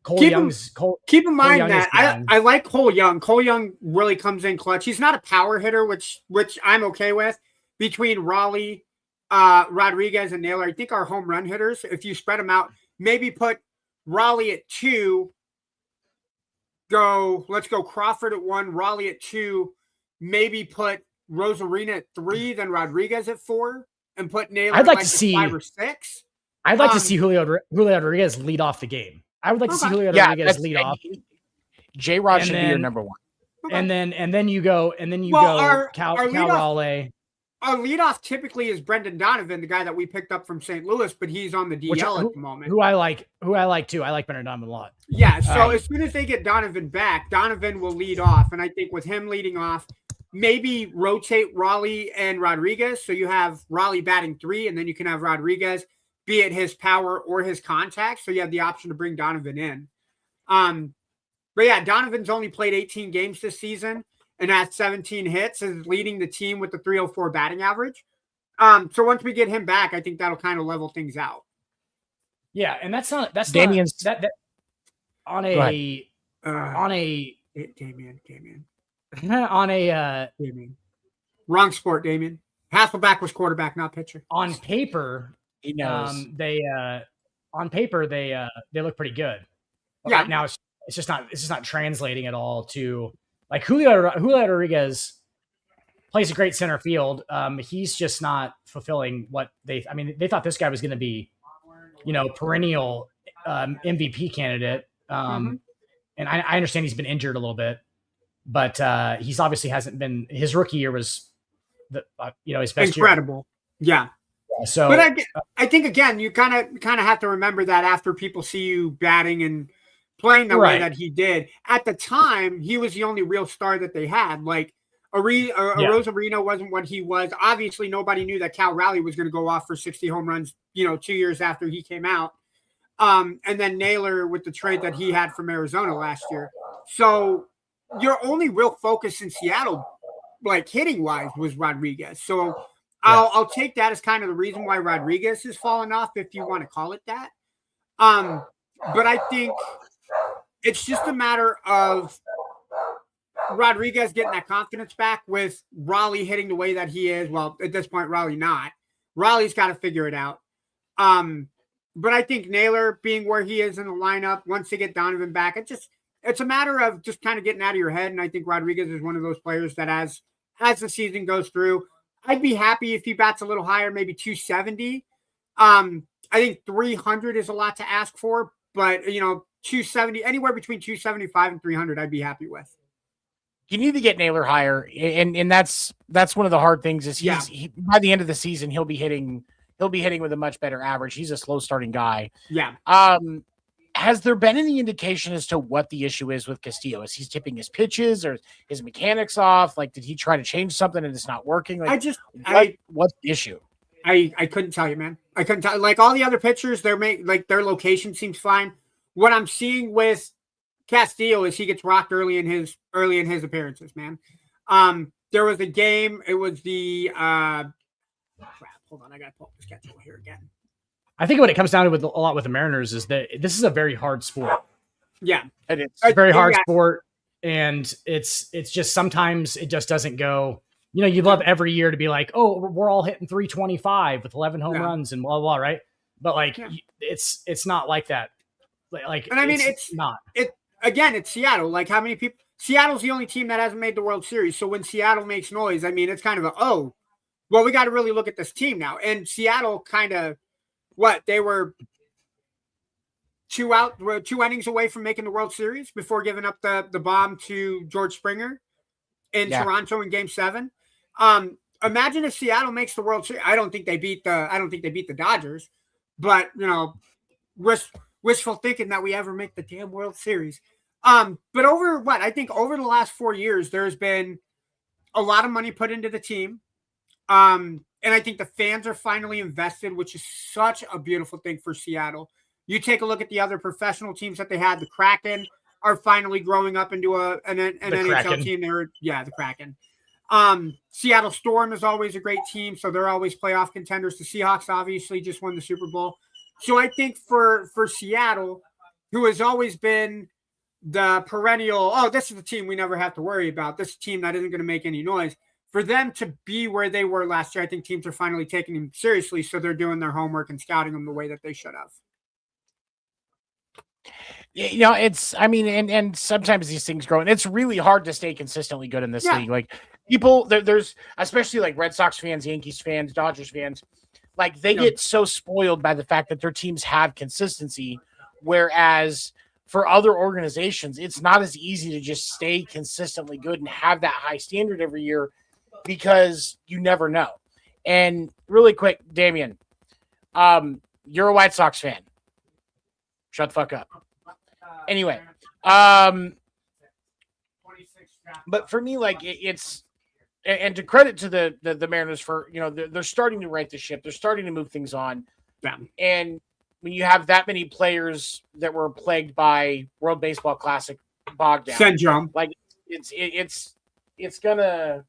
Keep in mind that I like Cole Young. Cole Young really comes in clutch. He's not a power hitter, which I'm okay with. Between Raleigh, Rodriguez, and Naylor, I think our home run hitters, if you spread them out, maybe put Raleigh at 2. Let's go Crawford at 1, Raleigh at 2. Maybe put Rosarena at 3, then Rodriguez at 4, and put Naylor I'd like to at see 5 or 6. I'd like to see Julio Rodriguez lead off the game. I would like to see Julio Rodriguez lead off. J-Rod should be your number 1. Okay. And then you go Cal Raleigh. Our leadoff typically is Brendan Donovan, the guy that we picked up from St. Louis, but he's on the DL at the moment. Who I like too. I like Brendan Donovan a lot. Yeah, so as soon as they get Donovan back, Donovan will lead off. And I think with him leading off, maybe rotate Raleigh and Rodriguez. So you have Raleigh batting 3, and then you can have Rodriguez, be it his power or his contact. So you have the option to bring Donovan in. But yeah, Donovan's only played 18 games this season and has 17 hits, is leading the team with the 304 batting average. So once we get him back, I think that'll kind of level things out. Yeah, and that's Damien's that on a Damien. On a Damien. Wrong sport, Damien. Hasselback was quarterback, not pitcher. On paper, he knows. They look pretty good. But right now it's just not translating at all to, like, Julio Rodriguez plays a great center field. He's just not fulfilling what they thought this guy was going to be, perennial MVP candidate. And I understand he's been injured a little bit. but he's obviously hasn't been. His rookie year was his best incredible. year. Yeah. So, but I think again, you kind of have to remember that after people see you batting and playing the way that he did at the time, he was the only real star that they had. Like Rosarino wasn't what he was. Obviously, nobody knew that Cal Raleigh was going to go off for 60 home runs, 2 years after he came out. And then Naylor with the trade that he had from Arizona last year. So your only real focus in Seattle, like hitting wise, was Rodriguez. So I'll take that as kind of the reason why Rodriguez has fallen off, if you want to call it that. But I think it's just a matter of Rodriguez getting that confidence back with Raleigh hitting the way that he is. Well, at this point, Raleigh not. Raleigh's got to figure it out. But I think Naylor being where he is in the lineup, once they get Donovan back, it's a matter of just kind of getting out of your head. And I think Rodriguez is one of those players that as the season goes through, I'd be happy if he bats a little higher, maybe 270. I think 300 is a lot to ask for, but 270, anywhere between 275 and 300, I'd be happy with. You need to get Naylor higher, and that's one of the hard things. Is he by the end of the season he'll be hitting with a much better average. He's a slow starting guy. Yeah. Has there been any indication as to what the issue is with Castillo? Is he tipping his pitches or his mechanics off? Like, did he try to change something and it's not working? Like, what's the issue? I couldn't tell you, man. I couldn't tell. Like all the other pitchers, their location seems fine. What I'm seeing with Castillo is he gets rocked early in his appearances, man. There was a game. It was the crap. Hold on, I gotta pull up the schedule here again. I think what it comes down to a lot with the Mariners is that this is a very hard sport. Yeah, it's a very hard sport, and it's just sometimes it just doesn't go. You'd love every year to be like, oh, we're all hitting 325 with 11 home runs and blah blah, right? But it's not like that. Like, and I mean, it's not. It's Seattle. Like, how many people? Seattle's the only team that hasn't made the World Series. So when Seattle makes noise, I mean, it's kind of we got to really look at this team now. And Seattle kind of, they were two innings away from making the World Series before giving up the bomb to George Springer in Toronto in Game 7. Imagine if Seattle makes the World Series. I don't think they beat the Dodgers, but wishful thinking that we ever make the damn World Series. But I think over the last 4 years, there's been a lot of money put into the team. And I think the fans are finally invested, which is such a beautiful thing for Seattle. You take a look at the other professional teams that they had. The Kraken are finally growing up into an NHL team. The Kraken. Seattle Storm is always a great team, so they're always playoff contenders. The Seahawks obviously just won the Super Bowl. So I think for Seattle, who has always been the perennial, this is the team we never have to worry about. This is a team that isn't going to make any noise. For them to be where they were last year, I think teams are finally taking them seriously, so they're doing their homework and scouting them the way that they should have. And sometimes these things grow, and it's really hard to stay consistently good in this league. Like, people, there's especially like Red Sox fans, Yankees fans, Dodgers fans, like they get so spoiled by the fact that their teams have consistency, whereas for other organizations, it's not as easy to just stay consistently good and have that high standard every year because you never know. And really quick, Damian, you're a White Sox fan. Shut the fuck up. Anyway, but for me, like it's, and to credit to the Mariners for, they're starting to right the ship. They're starting to move things on. Yeah. And when you have that many players that were plagued by World Baseball Classic bogged down, syndrome, like it's gonna,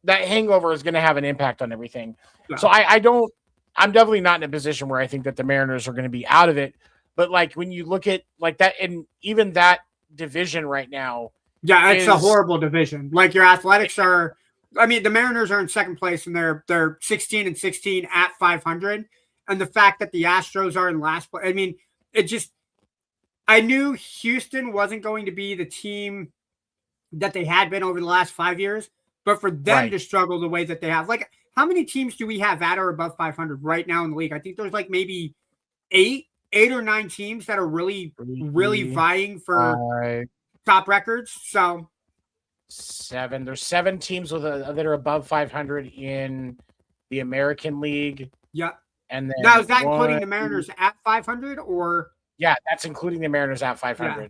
that hangover is gonna have an impact on everything. Yeah. So I'm definitely not in a position where I think that the Mariners are going to be out of it. But like when you look at like that, and even that division right now, it's a horrible division. Like your Athletics are, the Mariners are in second place and they're 16-16 at 500. And the fact that the Astros are in last place, I knew Houston wasn't going to be the team that they had been over the last 5 years, but for them to struggle the way that they have, like, how many teams do we have at or above 500 right now in the league? I think there's like maybe eight or nine teams that are really, really vying for top records. So 7. There's 7 teams that are above 500 in the American League. yeah. And then Now is that including the Mariners at 500 or? Yeah, that's including the Mariners at 500.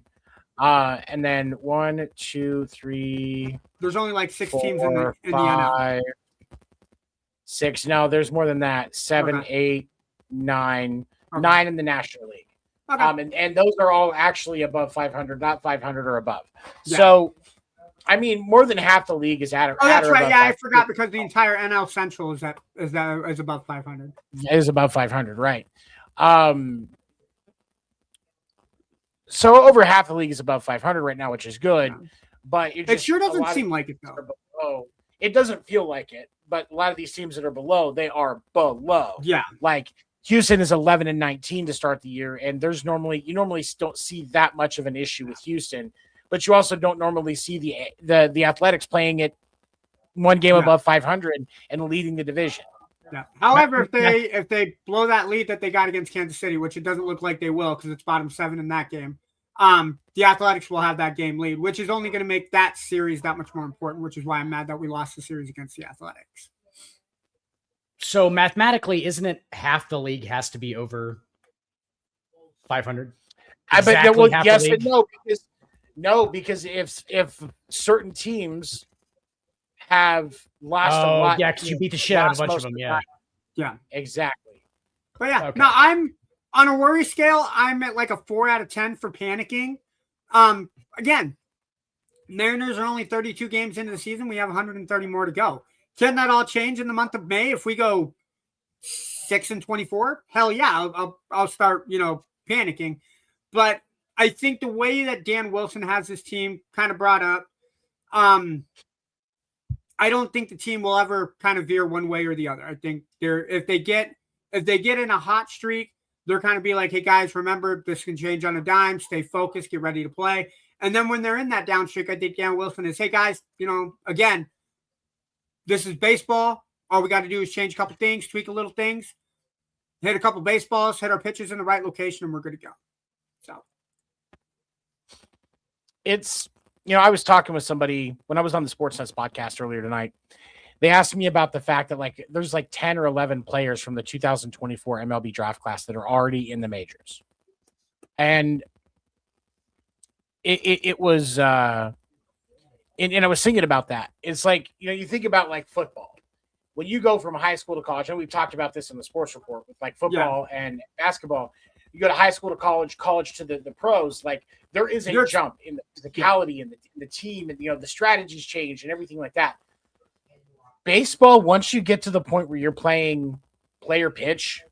And then 1, 2, 3. There's only like 6 teams 4, in the NL. 5, 6. No, there's more than that. 7, 8, 9. 9 in the National League. Okay. And those are all actually above 500, not 500 or above. Yeah. So, I mean, more than half the league is at. Oh, that's at right. Yeah, 500. I forgot because the entire NL Central is above 500. Is above 500, right? So over half the league is above 500 right now, which is good. Yeah. But It sure doesn't seem like it though. Below. It doesn't feel like it, but a lot of these teams that are below, they are below. Yeah. Like Houston is 11-19 to start the year, and you normally don't see that much of an issue with Houston, but you also don't normally see the Athletics playing it one game above 500 and leading the division. Yeah. However, if they blow that lead that they got against Kansas City, which it doesn't look like they will because it's bottom 7 in that game, the Athletics will have that game lead, which is only going to make that series that much more important, which is why I'm mad that we lost the series against the Athletics. So mathematically, isn't it half the league has to be over 500? Well, yes and no, because if certain teams have lost a lot. Yeah, because you beat the shit out of a bunch of them. Yeah, exactly. But yeah, okay. No, I'm on a worry scale. I'm at like a 4 out of 10 for panicking. Again, Mariners are only 32 games into the season. We have 130 more to go. Can that all change in the month of May if we go 6-24? Hell yeah, I'll start panicking. But I think the way that Dan Wilson has his team kind of brought up, I don't think the team will ever kind of veer one way or the other. I think if they get in a hot streak, they're kind of be like, hey guys, remember this can change on a dime. Stay focused, get ready to play. And then when they're in that down streak, I think Dan Wilson is, hey guys, again, this is baseball. All we got to do is change a couple things, tweak a little things, hit a couple baseballs, hit our pitches in the right location, and we're good to go. So it's, I was talking with somebody when I was on the Sportsnet's podcast earlier tonight. They asked me about the fact that there's 10 or 11 players from the 2024 MLB draft class that are already in the majors. And it was, and I was thinking about that. It's like, you think about football. When you go from high school to college, and we've talked about this in the sports report with football and basketball, you go to high school to college to the pros, there is a jump in the physicality and the team and, the strategies change and everything like that. Baseball, once you get to the point where you're playing player pitch,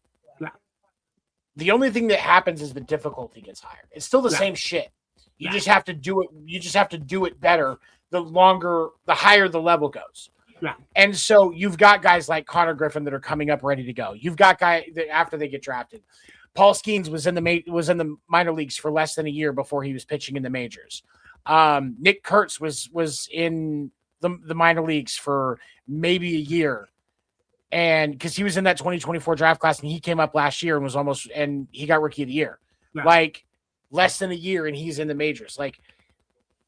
the only thing that happens is the difficulty gets higher. It's still the same shit. You just have to do it. You just have to do it better. The higher the level goes. Yeah. And so you've got guys like Connor Griffin that are coming up ready to go. You've got guys that after they get drafted. Paul Skeens was in the minor leagues for less than a year before he was pitching in the majors. Nick Kurtz was in the minor leagues for maybe a year. And because he was in that 2024 draft class and he came up last year and he got rookie of the year. Yeah. Less than a year and he's in the majors.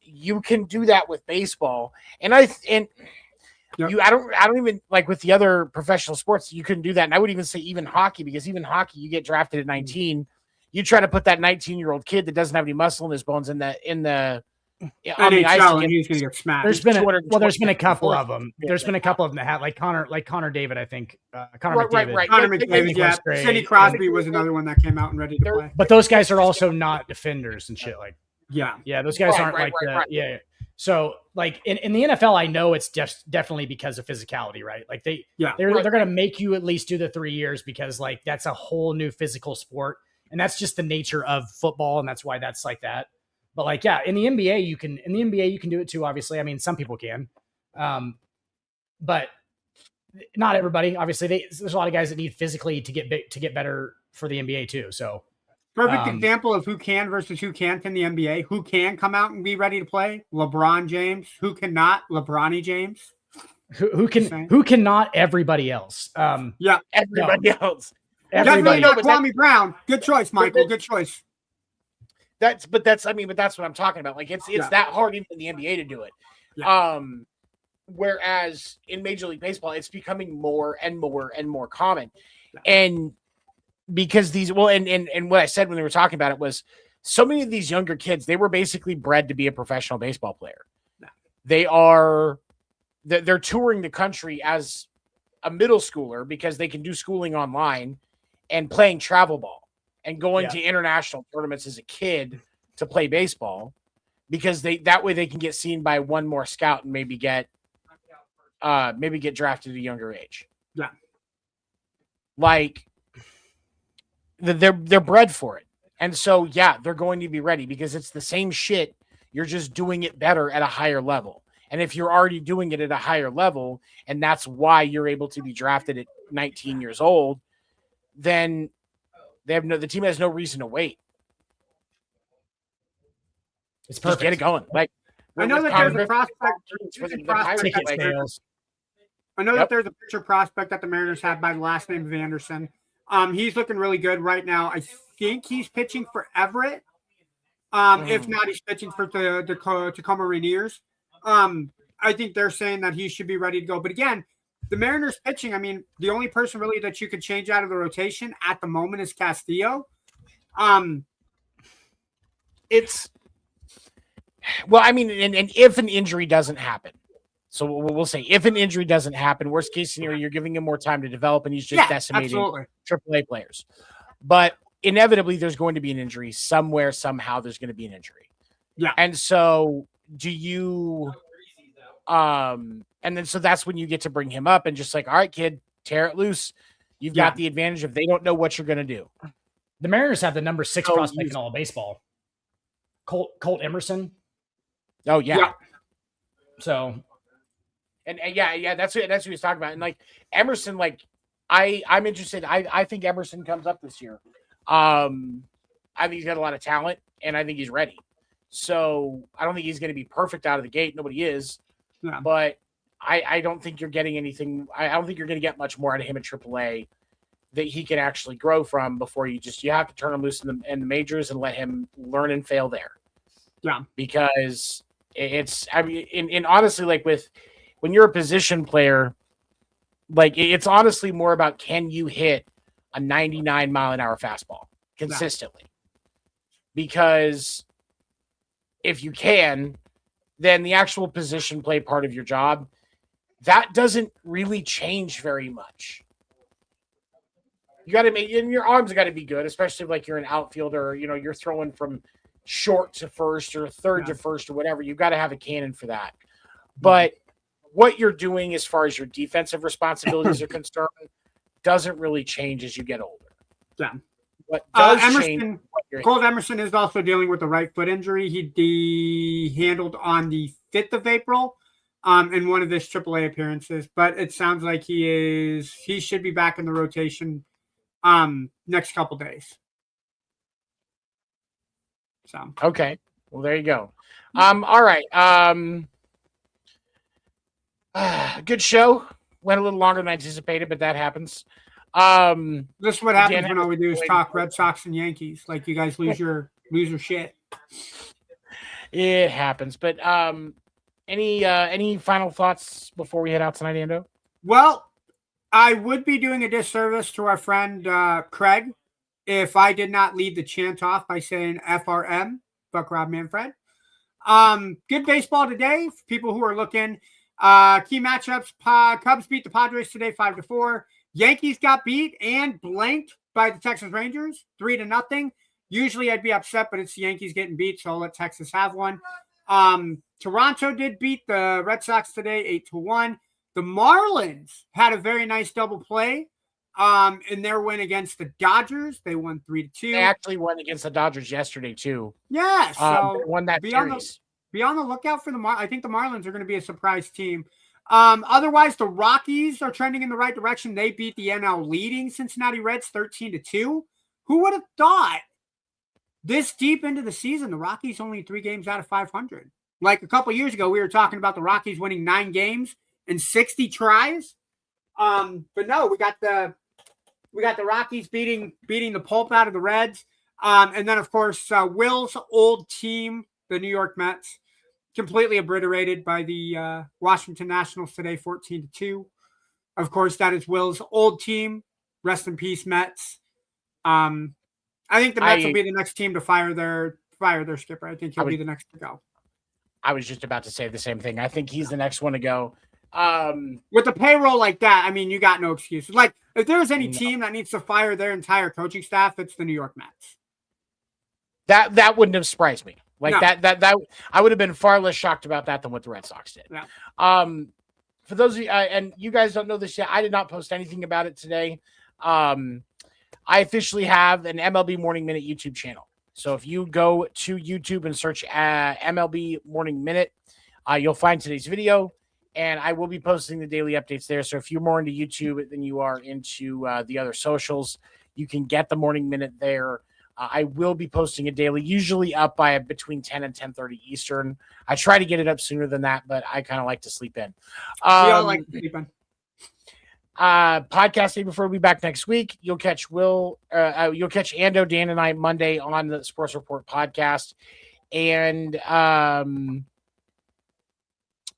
You can do that with baseball. And I don't even with the other professional sports, you couldn't do that. And I would even say even hockey, because even hockey, you get drafted at 19. You try to put that 19-year-old kid that doesn't have any muscle in his bones on the NHL, and he's going to get smashed. There's been a couple of them. There's been a couple of them that had Connor David, I think. Connor McDavid. Right. Connor McDavid, yeah. Sidney Crosby was another one that came out and ready to play. But those guys are also not defenders and shit. Yeah, those guys aren't yeah. So in the NFL, I know it's just definitely because of physicality, right? They're going to make you at least do the 3 years because that's a whole new physical sport, and that's just the nature of football, and that's why that's like that. But in the NBA you can do it too. Obviously, I mean some people can, but not everybody. Obviously, there's a lot of guys that need physically to get better for the NBA too. So. Perfect example of who can versus who can't in the NBA. Who can come out and be ready to play? LeBron James. Who cannot? LeBronny James. Who cannot? Everybody else. Everybody else. Definitely not Kwame Brown. Good choice, Michael. Good choice. That's what I'm talking about. Like it's that hard even in the NBA to do it. Yeah. Whereas in Major League Baseball, it's becoming more and more and more common. Yeah. And because and what I said when we were talking about it was so many of these younger kids, they were basically bred to be a professional baseball player. Yeah. They're touring the country as a middle schooler because they can do schooling online and playing travel ball and going to international tournaments as a kid to play baseball because that way they can get seen by one more scout and maybe get drafted at a younger age. Yeah. Like they're bred for it. And so, they're going to be ready because it's the same shit. You're just doing it better at a higher level. And if you're already doing it at a higher level, and that's why you're able to be drafted at 19 years old, then the team has no reason to wait. It's perfect. Just get it going. Like I know that there's a prospect. I know that there's a pitcher prospect that the Mariners have by the last name of Anderson. He's looking really good right now. I think he's pitching for Everett. If not, he's pitching for the Tacoma Rainiers. I think they're saying that he should be ready to go. But again, the Mariners pitching, I mean, the only person really that you could change out of the rotation at the moment is Castillo. It's well, I mean, and if an injury doesn't happen, so we'll say if an injury doesn't happen, worst case scenario, you're giving him more time to develop, and he's just decimating AAA players. But inevitably, there's going to be an injury somewhere, somehow. There's going to be an injury. Yeah, and so do you? And then so that's when you get to bring him up and just like, all right, kid, tear it loose. You've got the advantage of they don't know what you're going to do. The Mariners have the number 6 prospect in all of baseball. Colt Emerson. Oh yeah. So, and that's what he was talking about. And like Emerson, like I'm interested. I think Emerson comes up this year. I think he's got a lot of talent, and I think he's ready. So I don't think he's going to be perfect out of the gate. Nobody is, but I don't think you're getting anything. I don't think you're going to get much more out of him in AAA that he can actually grow from before you have to turn him loose in the majors and let him learn and fail there. Yeah, because it's, I mean, and honestly, like when you're a position player, like it's honestly more about can you hit a 99 mile an hour fastball consistently? Because if you can, then the actual position play part of your job, that doesn't really change very much. You got to make, and your arms got to be good, especially if like you're an outfielder, you're throwing from short to first or third to first or whatever. You've got to have a cannon for that. But what you're doing as far as your defensive responsibilities are concerned doesn't really change as you get older. Yeah. What does change? Colt Emerson is also dealing with a right foot injury. He handled on the 5th of April in one of his AAA appearances, but it sounds like he should be back in the rotation next couple days. So okay. Well, there you go. All right. Good show. Went a little longer than I anticipated, but that happens. This is what happens when all we do is talk Red Sox and Yankees. Like you guys lose your shit. It happens. But any final thoughts before we head out tonight, Ando? Well, I would be doing a disservice to our friend Craig if I did not lead the chant off by saying FRM, fuck Rob Manfred. Good baseball today for people who are looking. Key matchups, Cubs beat the Padres today 5-4. Yankees got beat and blanked by the Texas Rangers 3-0. Usually I'd be upset, but it's the Yankees getting beat, so I'll let Texas have one. Toronto did beat the Red Sox today 8-1. The Marlins had a very nice double play in their win against the Dodgers. They won 3-2. They actually won against the Dodgers yesterday too. Yeah, so they won that series. Be on the lookout for I think the Marlins are going to be a surprise team. Otherwise, the Rockies are trending in the right direction. They beat the NL leading Cincinnati Reds 13-2. Who would have thought this deep into the season, the Rockies only 3 games out of 500? Like a couple years ago, we were talking about the Rockies winning 9 games and 60 tries. But no, we got the Rockies beating the pulp out of the Reds. And then, of course, Will's old team, the New York Mets, completely obliterated by the Washington Nationals today, 14-2. Of course, that is Will's old team. Rest in peace, Mets. I think the Mets will be the next team to fire their skipper. I think he'll be the next to go. I was just about to say the same thing. I think he's the next one to go. With the payroll like that, I mean, you got no excuses. Like, if there's any team that needs to fire their entire coaching staff, it's the New York Mets. That wouldn't have surprised me. Like that I would have been far less shocked about that than what the Red Sox did. Yeah. For those of you, and you guys don't know this yet, I did not post anything about it today. I officially have an MLB Morning Minute YouTube channel. So if you go to YouTube and search MLB Morning Minute, you'll find today's video, and I will be posting the daily updates there. So if you're more into YouTube than you are into the other socials, you can get the Morning Minute there. I will be posting it daily, usually up by between 10 and 10:30 Eastern. I try to get it up sooner than that, but I kind of like to sleep in. We all like to sleep in. Podcast Name Deferred will be back next week. You'll catch Ando, Dan, and I Monday on the Sports Report podcast. And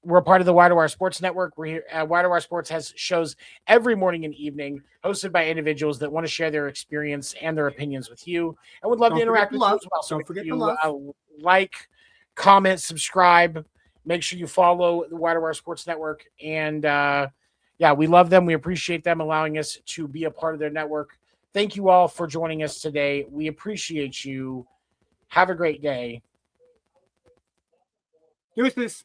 we're a part of the Wire to Wire Sports Network. We're here. Wire to Wire Sports has shows every morning and evening, hosted by individuals that want to share their experience and their opinions with you, and would love to interact with you as well. So don't forget to love. Like, comment, subscribe. Make sure you follow the Wire to Wire Sports Network. And yeah, we love them. We appreciate them allowing us to be a part of their network. Thank you all for joining us today. We appreciate you. Have a great day. Deuces.